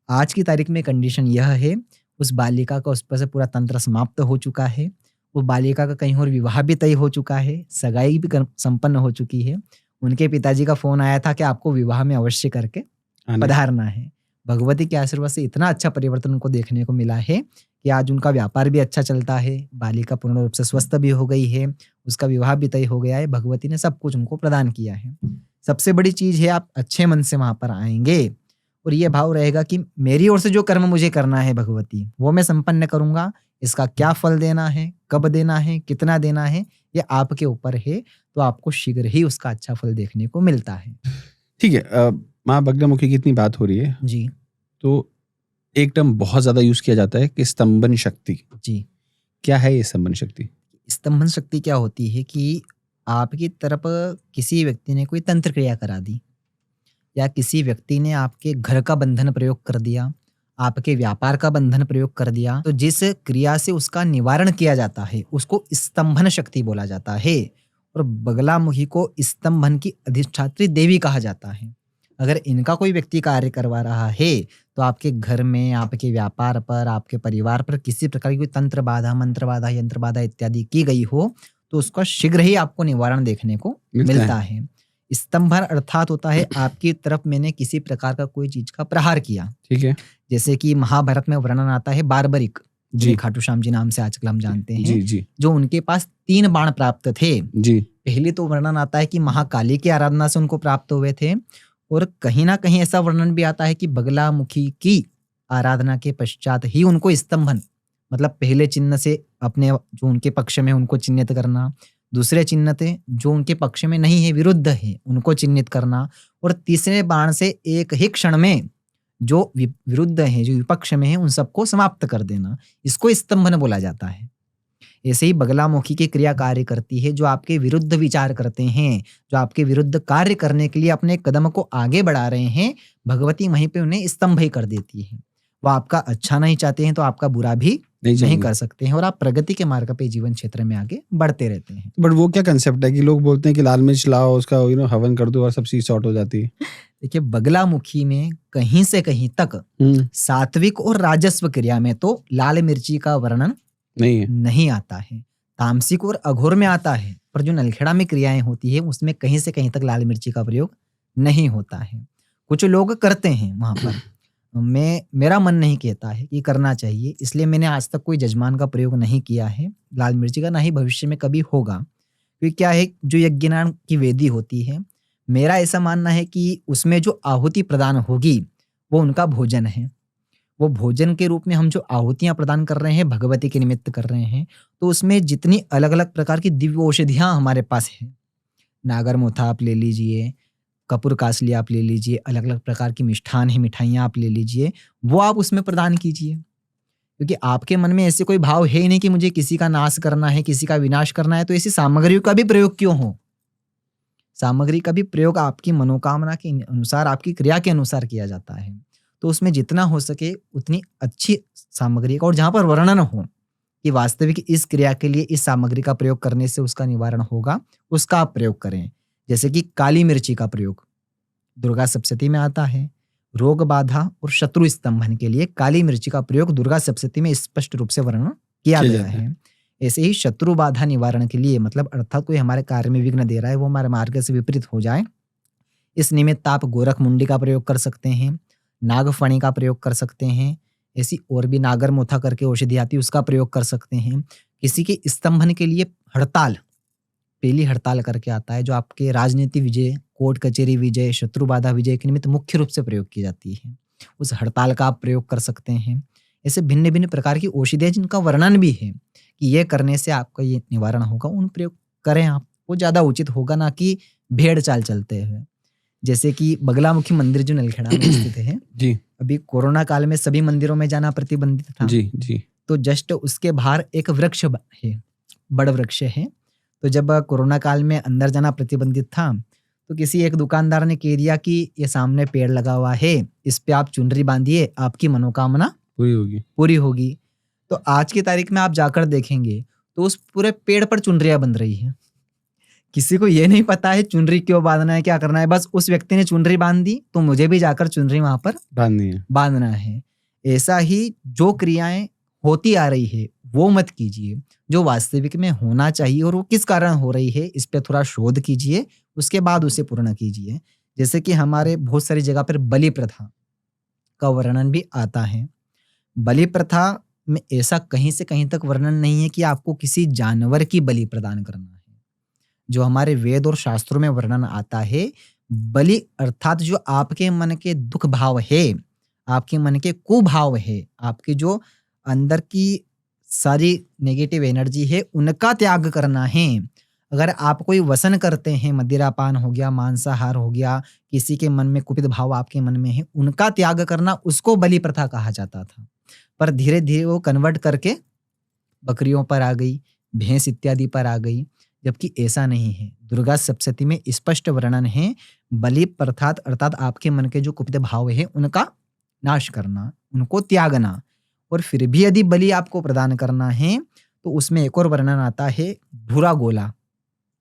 आज की तारीख में कंडीशन यह है, उस बालिका का उस पर से पूरा तंत्र समाप्त हो चुका है, वो बालिका का कहीं और विवाह भी तय हो चुका है, सगाई भी संपन्न हो चुकी है। उनके पिताजी का फोन आया था कि आपको विवाह में अवश्य करके पधारना है। भगवती के आशीर्वाद से इतना अच्छा परिवर्तन उनको देखने को मिला है कि आज उनका व्यापार भी अच्छा चलता है, बालिका पूर्ण रूप से स्वस्थ भी हो गई है, उसका विवाह भी तय हो गया है। भगवती ने सब कुछ उनको प्रदान किया है। सबसे बड़ी चीज है आप अच्छे मन से वहां पर आएंगे और ये भाव रहेगा कि मेरी ओर से जो कर्म मुझे करना है भगवती, वो मैं संपन्न करूंगा। इसका क्या फल देना है, कब देना है, कितना देना है, ये आपके ऊपर है। तो आपको शीघ्र ही उसका अच्छा फल देखने को मिलता है। ठीक है। माँ बगलामुखी की इतनी बात हो रही है जी, तो एक टर्म बहुत ज्यादा यूज किया जाता है कि स्तंभन शक्ति। जी, क्या है ये स्तंभन शक्ति? स्तंभन शक्ति क्या होती है कि आपकी तरफ किसी व्यक्ति ने कोई तंत्र क्रिया करा दी, या किसी व्यक्ति ने आपके घर का बंधन प्रयोग कर दिया, आपके व्यापार का बंधन प्रयोग कर दिया, तो जिस क्रिया से उसका निवारण किया जाता है उसको स्तंभन शक्ति बोला जाता है। और बगलामुखी को स्तंभन की अधिष्ठात्री देवी कहा जाता है। अगर इनका कोई व्यक्ति कार्य करवा रहा है तो आपके घर में, आपके व्यापार पर, आपके परिवार पर किसी प्रकार की कोई तंत्र बाधा, मंत्र बाधा, यंत्र बाधा इत्यादि की गई हो तो उसका शीघ्र ही आपको निवारण देखने को मिलता है। स्तंभन अर्थात होता है आपकी तरफ मैंने किसी प्रकार का कोई चीज का प्रहार किया। ठीक है। जैसे कि महाभारत में वर्णन आता है बारबरिक, जी, खाटू श्याम जी नाम से आजकल हम जानते हैं, जी, जी, जो उनके पास 3 बाण प्राप्त थे। जी। पहले तो वर्णन आता है कि महाकाली की आराधना से उनको प्राप्त हुए थे, और कहीं ना कहीं ऐसा वर्णन भी आता है कि बगलामुखी की आराधना के पश्चात ही उनको स्तंभन, मतलब पहले चिन्ह से अपने जो उनके पक्ष में उनको चिन्हित करना, दूसरे चिन्ह थे जो उनके पक्ष में नहीं है, विरुद्ध है, उनको चिन्हित करना, और तीसरे बाण से एक ही क्षण में जो विरुद्ध है, जो विपक्ष में है, उन सबको समाप्त कर देना, इसको स्तंभन बोला जाता है। ऐसे ही बगलामुखी की क्रिया कार्य करती है। जो आपके विरुद्ध विचार करते हैं, जो आपके विरुद्ध कार्य करने के लिए अपने कदम को आगे बढ़ा रहे हैं, भगवती वहीं पे उन्हें स्तंभ ही कर देती है। वो आपका अच्छा नहीं चाहते हैं तो आपका बुरा भी नहीं नहीं कर सकते हैं और आप प्रगति के मार्ग पे जीवन क्षेत्र में आगे बढ़ते रहते हैं। बट वो क्या कंसेप्ट है कि लोग बोलते हैं कि लाल मिर्च लाओ, उसका हवन कर दो और सब चीज सॉर्ट हो जाती है। देखिए, बगलामुखी में कहीं से कहीं तक सात्विक और राजस्व क्रिया में तो लाल मिर्ची का वर्णन नहीं है। नहीं आता है। तामसिक और अघोर में आता है, पर जो नलखेड़ा में क्रियाएं होती है उसमें कहीं से कहीं तक लाल मिर्ची का प्रयोग नहीं होता है। कुछ लोग करते हैं वहां पर, मेरा मन नहीं कहता है कि करना चाहिए, इसलिए मैंने आज तक कोई जजमान का प्रयोग नहीं किया है लाल मिर्ची का, ना ही भविष्य में कभी होगा। क्योंकि क्या है, जो यज्ञनान की वेदी होती है, मेरा ऐसा मानना है कि उसमें जो आहुति प्रदान होगी वो उनका भोजन है। वो भोजन के रूप में हम जो आहुतियां प्रदान कर रहे हैं, भगवती के निमित्त कर रहे हैं, तो उसमें जितनी अलग अलग प्रकार की दिव्य औषधियां हमारे पास है, नागर मोथा आप ले लीजिए, कपूर कासली आप ले लीजिए, अलग अलग प्रकार की मिष्ठान है, मिठाइयाँ आप ले लीजिए, वो आप उसमें प्रदान कीजिए। क्योंकि आपके मन में ऐसे कोई भाव है ही नहीं कि मुझे किसी का नाश करना है, किसी का विनाश करना है, तो ऐसी सामग्रियों का भी प्रयोग क्यों हो? सामग्री का भी प्रयोग आपकी मनोकामना के अनुसार, आपकी क्रिया के अनुसार किया जाता है। तो उसमें जितना हो सके उतनी अच्छी सामग्री का, और जहाँ पर वर्णन हो कि वास्तविक इस क्रिया के लिए इस सामग्री का प्रयोग करने से उसका निवारण होगा, उसका आप प्रयोग करें। जैसे कि काली मिर्ची का प्रयोग दुर्गा सप्तशती में आता है। रोग बाधा और शत्रु स्तंभन के लिए काली मिर्ची का प्रयोग दुर्गा सप्तशती में स्पष्ट रूप से वर्णन किया गया है। ऐसे ही शत्रु बाधा निवारण के लिए, मतलब अर्थात कोई हमारे कार्य में विघ्न दे रहा है, वो हमारे मार्ग से विपरीत हो जाए, इस निमित्त आप गोरख मुंडी का प्रयोग कर सकते हैं, नागफणी का प्रयोग कर सकते हैं, ऐसी और भी नागर मोथा करके औषधि आती है उसका प्रयोग कर सकते हैं। किसी के स्तंभन के लिए हड़ताल, पहली हड़ताल करके आता है, जो आपके राजनीति विजय, कोर्ट कचहरी विजय, शत्रु बाधा विजय के निमित्त मुख्य रूप से प्रयोग की जाती है, उस हड़ताल का आप प्रयोग कर सकते हैं। ऐसे भिन्न भिन्न प्रकार की औषधियाँ जिनका वर्णन भी है कि ये करने से आपका ये निवारण होगा, उन प्रयोग करें आप, वो ज़्यादा उचित होगा, ना कि भेड़ चाल चलते हुए। जैसे कि बगलामुखी मंदिर जो नलखेड़ा में स्थित है जी, अभी कोरोना काल में सभी मंदिरों में जाना प्रतिबंधित था। जी, जी। तो जस्ट उसके बाहर एक वृक्ष है, बड़ वृक्ष है। तो जब कोरोना काल में अंदर जाना प्रतिबंधित था, तो किसी एक दुकानदार ने कह दिया कि ये सामने पेड़ लगा हुआ है, इस पे आप चुनरी बांधिए, आपकी मनोकामना पूरी होगी। तो आज की तारीख में आप जाकर देखेंगे तो उस पूरे पेड़ पर चुनरियां बंध रही है। किसी को ये नहीं पता है चुनरी क्यों बांधना है, क्या करना है, बस उस व्यक्ति ने चुनरी बांध दी तो मुझे भी जाकर चुनरी वहां पर बांधना है। ऐसा ही जो क्रियाएं होती आ रही है वो मत कीजिए, जो वास्तविक में होना चाहिए और वो किस कारण हो रही है इस पे थोड़ा शोध कीजिए, उसके बाद उसे पूर्ण कीजिए। जैसे कि हमारे बहुत सारी जगह पर बलि प्रथा का वर्णन भी आता है। बलि प्रथा में ऐसा कहीं से कहीं तक वर्णन नहीं है कि आपको किसी जानवर की बलि प्रदान करना है। जो हमारे वेद और शास्त्रों में वर्णन आता है, बलि अर्थात जो आपके मन के दुख भाव है, आपके मन के कुभाव है, आपकी जो अंदर की सारी नेगेटिव एनर्जी है, उनका त्याग करना है। अगर आप कोई व्यसन करते हैं, मदिरापान हो गया, मांसाहार हो गया, किसी के मन में कुपित भाव आपके मन में है, उनका त्याग करना, उसको बलि प्रथा कहा जाता था। पर धीरे धीरे वो कन्वर्ट करके बकरियों पर आ गई, भैंस इत्यादि पर आ गई, जबकि ऐसा नहीं है। दुर्गा सप्तशती में स्पष्ट वर्णन है बलि प्रथात अर्थात आपके मन के जो कुपित भाव है उनका नाश करना, उनको त्यागना। और फिर भी यदि बलि आपको प्रदान करना है तो उसमें एक और वर्णन आता है, भूरा गोला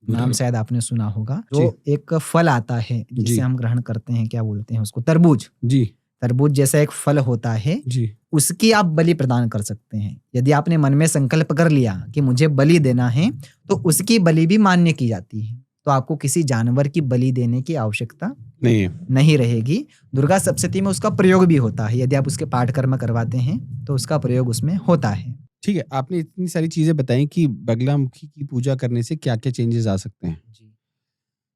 नाम शायद आपने सुना होगा, जो एक फल आता है जिसे हम ग्रहण करते हैं, क्या बोलते हैं उसको, तरबूज। जी, तरबूज जैसा एक फल होता है जी, उसकी आप बलि प्रदान कर सकते हैं। यदि आपने मन में संकल्प कर लिया कि मुझे बलि देना है तो उसकी बलि भी मान्य की जाती है। तो आपको किसी जानवर की बलि देने की आवश्यकता नहीं रहेगी। दुर्गा सप्तशती में उसका प्रयोग भी होता है, यदि आप उसके पाठ कर्म करवाते हैं तो उसका प्रयोग उसमें होता है। ठीक है, आपने इतनी सारी चीजें बताई कि बगलामुखी की पूजा करने से क्या क्या चेंजेस आ सकते हैं जी।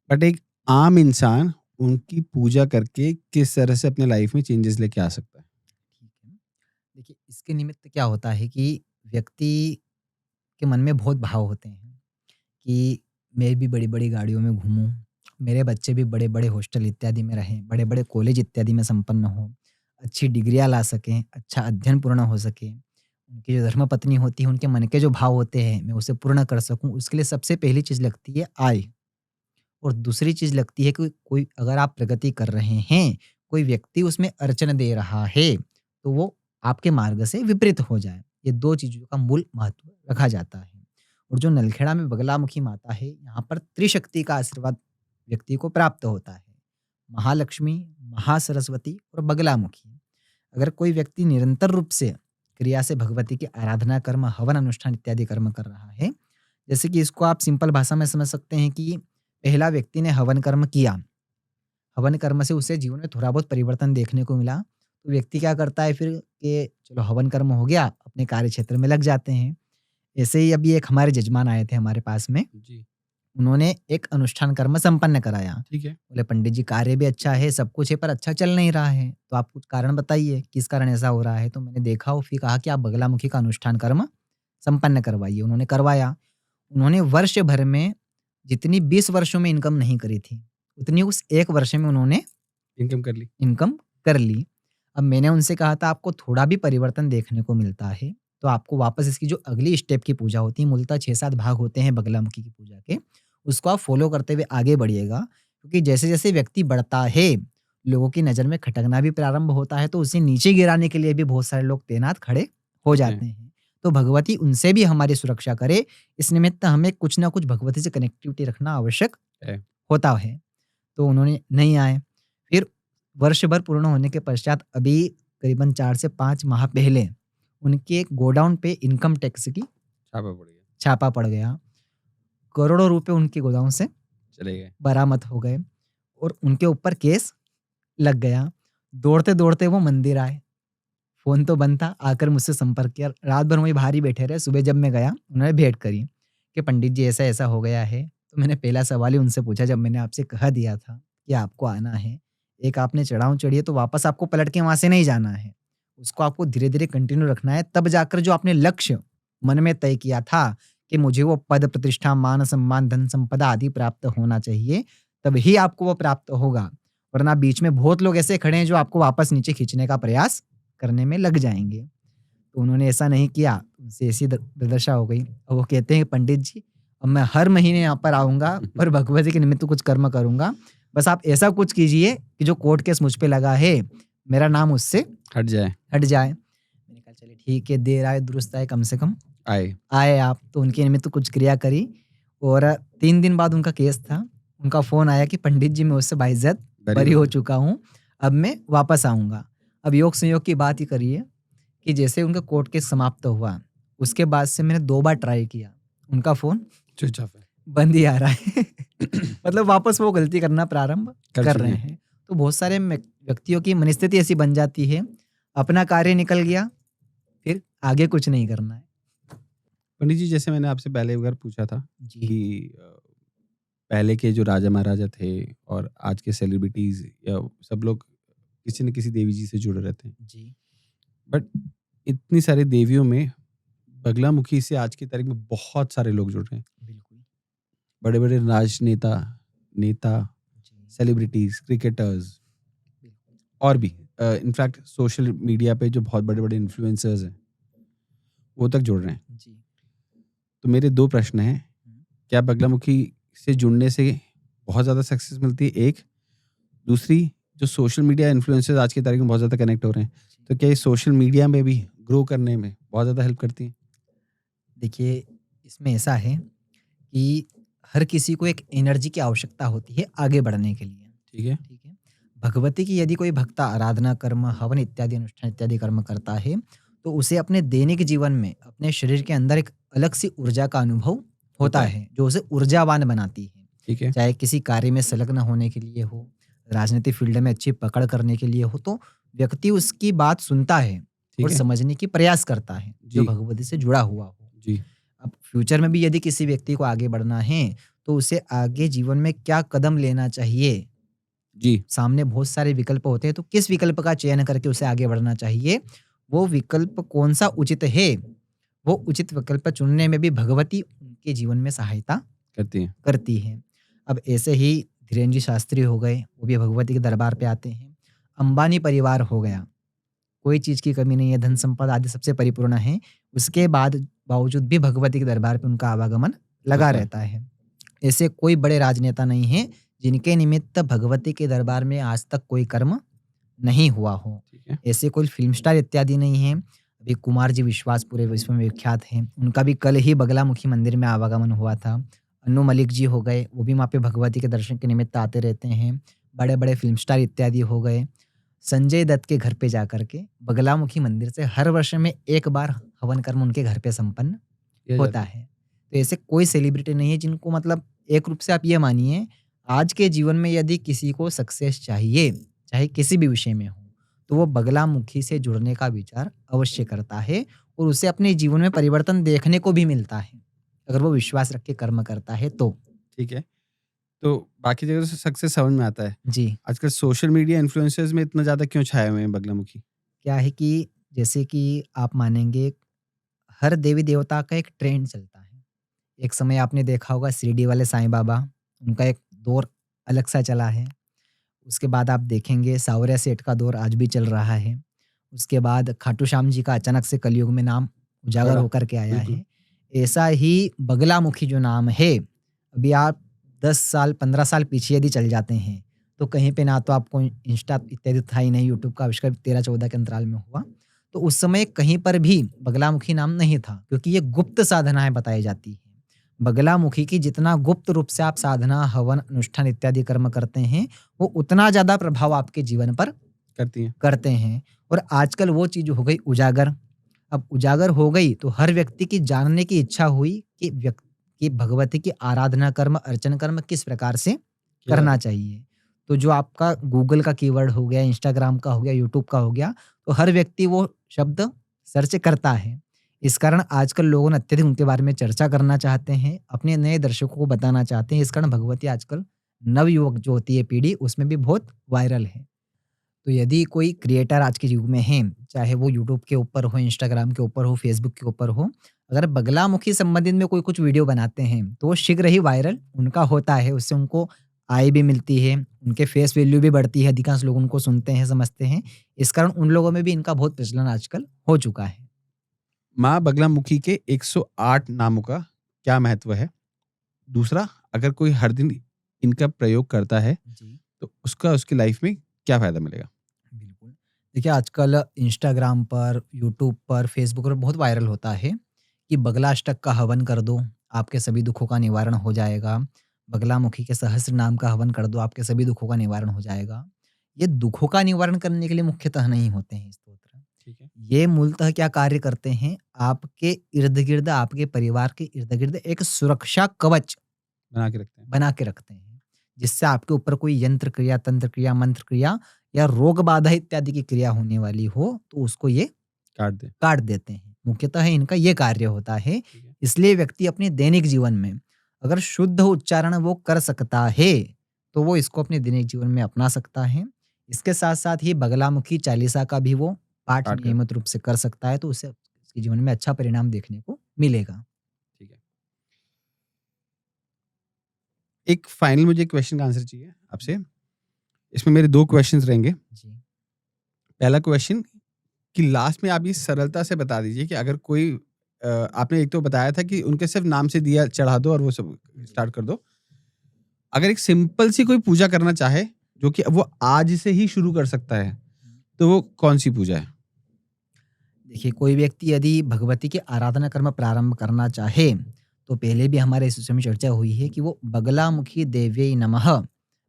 बट एक आम इंसान उनकी पूजा करके किस तरह से अपने लाइफ में चेंजेस लेके आ सकता है? ठीक है, देखिए इसके निमित्त क्या होता है कि व्यक्ति के मन में बहुत भाव होते हैं कि मैं भी बड़ी बड़ी गाड़ियों में घूमूं, मेरे बच्चे भी बड़े बड़े हॉस्टल इत्यादि में रहें, बड़े बड़े कॉलेज इत्यादि में संपन्न हो, अच्छी डिग्रियां ला सकें, अच्छा अध्ययन पूर्ण हो सके, उनकी जो धर्मपत्नी होती है उनके मन के जो भाव होते हैं मैं उसे पूर्ण कर सकूं। उसके लिए सबसे पहली चीज़ लगती है आय, और दूसरी चीज़ लगती है कि कोई अगर आप प्रगति कर रहे हैं, कोई व्यक्ति उसमें अड़चन दे रहा है, तो वो आपके मार्ग से विपरीत हो जाए। ये 2 चीज़ों का मूल महत्व रखा जाता है। और जो नलखेड़ा में बगलामुखी माता है, यहाँ पर त्रिशक्ति का आशीर्वाद व्यक्ति को प्राप्त होता है। महालक्ष्मी, महासरस्वती और बगलामुखी। अगर कोई व्यक्ति निरंतर रूप से क्रिया से भगवती की आराधना कर्म, हवन अनुष्ठान इत्यादि कर्म कर रहा है, जैसे कि इसको आप सिंपल भाषा में समझ सकते हैं कि पहला व्यक्ति ने हवन कर्म किया, हवन कर्म से उसे जीवन में थोड़ा बहुत परिवर्तन देखने को मिला, तो व्यक्ति क्या करता है फिर कि चलो हवन कर्म हो गया, अपने कार्य क्षेत्र में लग जाते हैं। ऐसे ही अभी एक हमारे जजमान आए थे हमारे पास में, जी, उन्होंने एक अनुष्ठान कर्म संपन्न कराया। ठीक है। बोले पंडित जी कार्य भी अच्छा है, सब कुछ है, पर अच्छा चल नहीं रहा है, तो आप कुछ कारण बताइए किस कारण ऐसा हो रहा है। तो मैंने देखा और फिर कहा कि आप बगलामुखी का अनुष्ठान कर्म संपन्न करवाइए। उन्होंने करवाया। उन्होंने वर्ष भर में जितनी 20 वर्षों में इनकम नहीं करी थी, उतनी उस 1 वर्ष में उन्होंने इनकम कर ली। इनकम कर ली। अब मैंने उनसे कहा था आपको थोड़ा भी परिवर्तन देखने को मिलता है, तो आपको वापस इसकी जो अगली स्टेप की पूजा होती है, मूलतः 6-7 भाग होते हैं बगलामुखी की पूजा के, उसको आप फॉलो करते हुए आगे बढ़िएगा। क्योंकि जैसे-जैसे व्यक्ति बढ़ता है, लोगों की नज़र में खटकना भी प्रारंभ होता है, तो उसे नीचे गिराने के लिए भी बहुत सारे लोग तैनात खड़े हो जाते हैं। तो भगवती उनसे भी हमारी सुरक्षा करे, इस निमित्त हमें कुछ ना कुछ भगवती से कनेक्टिविटी रखना आवश्यक है। होता है। तो उन्होंने नहीं आए। फिर वर्ष भर पूर्ण होने के पश्चात अभी करीबन 4 से 5 माह पहले उनके एक गोडाउन पे इनकम टैक्स की छापा पड़ गया। छापा पड़ गया। करोड़ों रुपए उनके गोदाम से चले गए। बरामद हो गए और उनके ऊपर केस लग गया। दौड़ते-दौड़ते वो मंदिर आए। फ़ोन तो बंद था, आकर मुझसे संपर्क किया। रात भर वहीं बाहर ही बैठे रहे। सुबह जब मैं गया, उन्होंने भेंट करी कि पंडित जी ऐसा-ऐसा हो गया है। तो मैंने पहला सवाल ही उनसे पूछा, जब मैंने आपसे कह दिया था कि आपको आना है, एक आपने चढ़ाव चढ़ी है तो वापस आपको पलट के वहाँ से नहीं जाना है। उसको आपको धीरे-धीरे कंटिन्यू रखना है, तब जाकर जो आपने लक्ष्य मन में तय किया था कि मुझे वो पद, प्रतिष्ठा, मान, सम्मान, धन, संपदा आदि प्राप्त होना चाहिए, तभी आपको वो प्राप्त होगा। वरना बीच में बहुत लोग ऐसे खड़े हैं जो आपको वापस नीचे खींचने का प्रयास करने में लग जाएँगे। तो उन्होंने ऐसा नहीं किया, उनसे ऐसी दुर्दशा हो गई। और वो कहते हैं पंडित जी अब मैं हर महीने यहाँ पर आऊँगा और भगवती के निमित्त कुछ कर्म करूँगा। बस आप ऐसा कुछ कीजिए कि जो कोर्ट केस मुझ पे लगा है, मेरा नाम उससे हट जाए। मैंने कहा चलिए ठीक है, देर आए दुरुस्त आए, कम से कम आए। आए आप। तो उनके निमित्त कुछ क्रिया करी और 3 दिन बाद उनका केस था। उनका फ़ोन आया कि पंडित जी मैं उससे बाइज़्ज़त बरी हो चुका हूँ, अब मैं वापस आऊँगा। अब योग संयोग की बात ही करिए कि जैसे उनका कोर्ट केस समाप्त हुआ, उसके बाद से मैंने 2 बार ट्राई किया, उनका फ़ोन स्विच ऑफ है। बंद ही आ रहा है। मतलब वापस वो गलती करना प्रारंभ कर चुके रहे हैं। तो बहुत सारे व्यक्तियों की मनस्थिति ऐसी बन जाती है, अपना कार्य निकल गया, फिर आगे कुछ नहीं करना है। पंडित जी जैसे मैंने आपसे पहले एक बार पूछा था जी। कि पहले के जो राजा महाराजा थे और आज के सेलिब्रिटीज या सब लोग किसी न किसी देवी जी से जुड़े रहते हैं, जी। बट इतनी सारी देवियों में बगलामुखी से आज की तारीख में बहुत सारे लोग जुड़ रहे हैं। बिल्कुल। बड़े बड़े राजनेता, नेता, जी। सेलिब्रिटीज, क्रिकेटर्स बिल्कुल। और भी इनफैक्ट सोशल मीडिया पे जो बहुत बड़े बड़े इन्फ्लुएंसर्स हैं वो तक जुड़ रहे हैं। जी। तो मेरे 2 प्रश्न हैं। क्या बगलामुखी से जुड़ने से बहुत ज़्यादा सक्सेस मिलती है? एक, दूसरी जो सोशल मीडिया इन्फ्लुएंसर्स आज की तारीख में बहुत ज़्यादा कनेक्ट हो रहे हैं, तो क्या ये सोशल मीडिया में भी ग्रो करने में बहुत ज़्यादा हेल्प करती हैं? देखिए, इसमें ऐसा है कि हर किसी को एक एनर्जी की आवश्यकता होती है आगे बढ़ने के लिए। ठीक है। ठीक है। भगवती की यदि कोई भक्त आराधना कर्म, हवन इत्यादि अनुष्ठान इत्यादि कर्म करता है, तो उसे अपने दैनिक जीवन में अपने शरीर के अंदर एक अलग सी ऊर्जा का अनुभव होता है, जो उसे ऊर्जावान बनाती है। ठीक है। चाहे किसी कार्य में संलग्न होने के लिए हो, राजनीतिक फील्ड में अच्छी पकड़ करने के लिए हो, तो व्यक्ति उसकी बात सुनता है ठीक और है। समझने की प्रयास करता है, जो जी। भगवती से जुड़ा हुआ हो। जी। अब फ्यूचर में भी यदि किसी व्यक्ति को आगे बढ़ना है, तो उसे आगे जीवन में क्या कदम लेना चाहिए, जी। सामने बहुत सारे विकल्प होते हैं, तो किस विकल्प का चयन करके उसे आगे बढ़ना चाहिए, वो विकल्प कौन सा उचित है, वो उचित विकल्प चुनने में भी भगवती उनके जीवन में सहायता करती है। अब ऐसे ही धीरेन्द्र जी शास्त्री हो गए, वो भी भगवती के दरबार पे आते हैं। अंबानी परिवार हो गया, कोई चीज़ की कमी नहीं है, धन संपदा आदि सबसे परिपूर्ण है, उसके बावजूद भी भगवती के दरबार पे उनका आवागमन लगा रहता है। ऐसे कोई बड़े राजनेता नहीं हैं जिनके निमित्त भगवती के दरबार में आज तक कोई कर्म नहीं हुआ हो। ठीक है। ऐसे कोई फ़िल्म स्टार इत्यादि नहीं हैं। अभी कुमार जी विश्वास पूरे विश्व में विख्यात हैं, उनका भी कल ही बगलामुखी मंदिर में आवागमन हुआ था। अनु मलिक जी हो गए, वो भी वहाँ पे भगवती के दर्शन के निमित्त आते रहते हैं। बड़े-बड़े फ़िल्म स्टार इत्यादि हो गए। संजय दत्त के घर पे जाकर के बगलामुखी मंदिर से हर वर्ष में 1 बार हवन कर्म उनके घर पे संपन्न किया होता जाता है। है। तो ऐसे कोई सेलिब्रिटी नहीं है जिनको मतलब एक रूप से आप ये मानिए, आज के जीवन में यदि किसी को सक्सेस चाहिए, चाहे किसी भी विषय में हो, तो वो बगलामुखी से जुड़ने का विचार अवश्य करता है और उसे अपने जीवन में परिवर्तन देखने को भी मिलता है, अगर वो विश्वास रख के कर्म करता है तो। ठीक है। तो बाकी जगह से सक्सेस समझ में आता है। जी, आजकल सोशल मीडिया इन्फ्लुएंसर्स में इतना ज़्यादा क्यों छाए हुए हैं बगलामुखी? क्या है कि जैसे कि आप मानेंगे, हर देवी-देवता का एक ट्रेंड चलता है। एक समय आपने देखा होगा शिरडी वाले साईं बाबा, उनका एक दौर अलग-सा चला है। उसके बाद आप देखेंगे सावरिया सेठ का दौर आज भी चल रहा है। उसके बाद खाटू श्याम जी का अचानक से कलयुग में नाम उजागर बड़ा, होकर के आया बिल्कुल। है। ऐसा ही बगलामुखी जो नाम है, अभी आप 10 साल, 15 साल पीछे यदि चल जाते हैं, तो कहीं पे ना तो आपको इंस्टा इत्यादि था ही नहीं, यूट्यूब का आविष्कार 13-14 के अंतराल में हुआ। तो उस समय कहीं पर भी बगलामुखी नाम नहीं था, क्योंकि ये गुप्त साधनाएँ बताई जाती हैं। बगलामुखी की जितना गुप्त रूप से आप साधना, हवन, अनुष्ठान इत्यादि कर्म करते हैं, वो उतना ज़्यादा प्रभाव आपके जीवन पर करती हैं। करते हैं। और आजकल वो चीज़ हो गई उजागर। अब उजागर हो गई तो हर व्यक्ति की जानने की इच्छा हुई कि कि भगवती की आराधना कर्म, अर्चन कर्म किस प्रकार से किया करना जाता है। चाहिए। तो जो आपका गूगल का कीवर्ड हो गया, इंस्टाग्राम का हो गया, यूट्यूब का हो गया, तो हर व्यक्ति वो शब्द सर्च करता है। इस कारण आजकल लोगों ने अत्यधिक उनके बारे में चर्चा करना चाहते हैं, अपने नए दर्शकों को बताना चाहते हैं। इस कारण भगवती आजकल नवयुवक जो होती है पीढ़ी, उसमें भी बहुत वायरल है। तो यदि कोई क्रिएटर आज के युग में हैं, चाहे वो यूट्यूब के ऊपर हो, इंस्टाग्राम के ऊपर हो, फेसबुक के ऊपर हो, अगर बगलामुखी संबंधित में कोई कुछ वीडियो बनाते हैं, तो वो शीघ्र ही वायरल उनका होता है। उससे उनको आय भी मिलती है, उनके फेस वैल्यू भी बढ़ती है, अधिकांश लोग उनको सुनते हैं, समझते हैं। इस कारण उन लोगों में भी इनका बहुत प्रचलन आजकल हो चुका है। माँ बगलामुखी के 108 नामों का क्या महत्व है? दूसरा, अगर कोई हर दिन इनका प्रयोग करता है, जी। तो उसका उसकी लाइफ में क्या फ़ायदा मिलेगा? बिल्कुल। देखिए आजकल इंस्टाग्राम पर, यूट्यूब पर, फेसबुक पर बहुत वायरल होता है कि बगलाष्टक का हवन कर दो, आपके सभी दुखों का निवारण हो जाएगा। बगलामुखी के सहस्र नाम का हवन कर दो, आपके सभी दुखों का निवारण हो जाएगा। ये दुखों का निवारण करने के लिए मुख्यतः नहीं होते हैं स्तोत्र। ठीक है। ये मूलतः क्या कार्य करते हैं, आपके इर्द-गिर्द, आपके परिवार के इर्द-गिर्द एक सुरक्षा कवच बना के रखते हैं। बना के रखते हैं, जिससे आपके ऊपर कोई यंत्र क्रिया, तंत्र क्रिया, मंत्र क्रिया या रोग बाधा इत्यादि की क्रिया होने वाली हो, तो उसको ये काट दें। काट देते हैं। मुख्यतः इनका ये कार्य होता है। ठीक है। इसलिए व्यक्ति अपने दैनिक जीवन में अगर शुद्ध उच्चारण वो कर सकता है, तो वो इसको अपने दैनिक जीवन में अपना सकता है। इसके साथ-साथ ही बगलामुखी चालीसा का भी वो पाठ पाठ कर नियमित रूप से कर सकता है, तो उससे उसके जीवन में अच्छा परिणाम देखने को मिलेगा। ठीक है। एक फाइनल मुझे क्वेश्चन का आंसर चाहिए आपसे। इसमें मेरे 2 क्वेश्चन्स रहेंगे। जी। पहला क्वेश्चन कि लास्ट में आप ये सरलता से बता दीजिए कि अगर कोई आपने एक तो बताया था कि उनके सिर्फ नाम से दिया चढ़ा दो और वो सब स्टार्ट कर दो। अगर एक सिंपल सी कोई पूजा करना चाहे, जो कि वो आज से ही शुरू कर सकता है, तो वो कौन-सी पूजा है? देखिए, कोई व्यक्ति यदि भगवती की आराधना कर्म प्रारंभ करना चाहे, तो पहले भी हमारे इस विषय में चर्चा हुई है कि वो बगलामुखी देव्यै नमः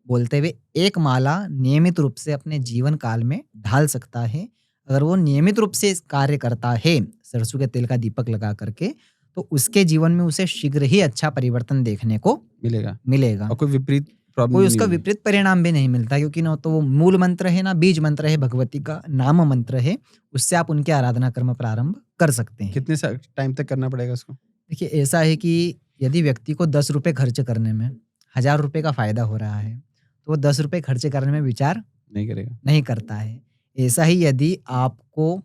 बोलते हुए एक माला नियमित रूप से अपने जीवन काल में ढाल सकता है। अगर वो नियमित रूप से इस कार्य करता है, सरसों के तेल का दीपक लगा करके, तो उसके जीवन में उसे शीघ्र ही अच्छा परिवर्तन देखने को मिलेगा मिलेगा। और कोई विपरीत प्रॉब्लम कोई नहीं उसका होगी। विपरीत परिणाम भी नहीं मिलता, क्योंकि ना तो वो मूल मंत्र है, ना बीज मंत्र है, भगवती का नाम मंत्र है। उससे आप उनकी आराधना कर्म प्रारंभ कर सकते हैं। कितने सा टाइम तक करना पड़ेगा इसको? देखिए ऐसा है कि यदि व्यक्ति को 10 रुपए खर्च करने में 1000 रुपए का फ़ायदा हो रहा है, तो वो 10 रुपए खर्च करने में विचार नहीं करेगा। नहीं करता है। ऐसा ही यदि आपको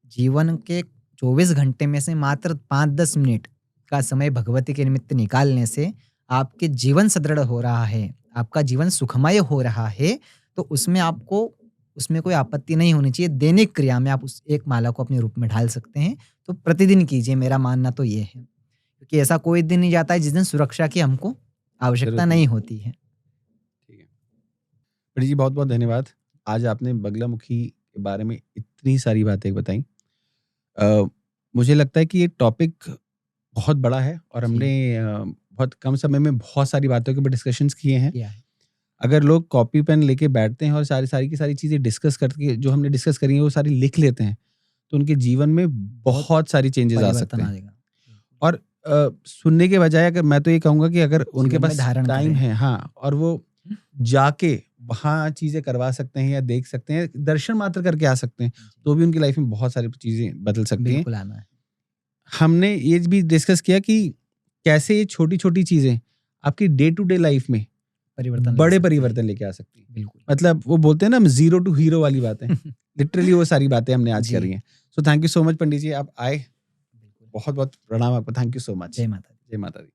जीवन के 24 घंटे में से मात्र 5-10 मिनट का समय भगवती के निमित्त निकालने से आपके जीवन सुदृढ़ हो रहा है, आपका जीवन सुखमय हो रहा है, तो उसमें कोई आपत्ति नहीं होनी चाहिए। दैनिक क्रिया में आप उस एक माला को अपने रूप में ढाल सकते हैं, तो प्रतिदिन कीजिए, मेरा मानना तो ये है। क्योंकि ऐसा कोई दिन नहीं जाता है जिस दिन सुरक्षा की हमको आवश्यकता ज़रूरत नहीं। नहीं होती है। ठीक है। पंडित जी बहुत-बहुत धन्यवाद। आज आपने बगलामुखी के बारे में इतनी सारी बातें बताई। मुझे लगता है कि ये टॉपिक बहुत बड़ा है और हमने बहुत कम समय में बहुत सारी बातों के ऊपर डिस्कशंस किए हैं। किया है। अगर लोग कॉपी पेन लेके बैठते हैं और सारी की सारी चीज़ें डिस्कस करके जो हमने डिस्कस करी हैं वो सारी लिख लेते हैं, तो उनके जीवन में बहुत सारी चेंजेस आ सकते परिवर्तन आ हैं। जाएगा। और सुनने के बजाय अगर मैं तो ये कहूँगा कि अगर उनके जीवन में पास धारण टाइम करें। है, हाँ, और वो जाके वहाँ चीज़ें करवा सकते हैं या देख सकते हैं, दर्शन मात्र करके आ सकते हैं, तो भी उनकी लाइफ में बहुत सारी चीज़ें बदल सकती हैं। बिल्कुल आना है। हमने ये भी डिस्कस किया कि कैसे ये छोटी-छोटी चीज़ें आपकी डे टू डे लाइफ में परिवर्तन ला बड़े सकती है। परिवर्तन लेके आ सकती हैं। बिल्कुल। मतलब वो बोलते हैं ना, हम ज़ीरो टू हीरो वाली बातें, लिटरली वो सारी बातें हमने आज जी। करी हैं। So thank you so much Pandit ji, आप आए। बिल्कुल। बहुत-बहुत प्रणाम आपको। Thank you so much. जय माता दी। जय माता दी।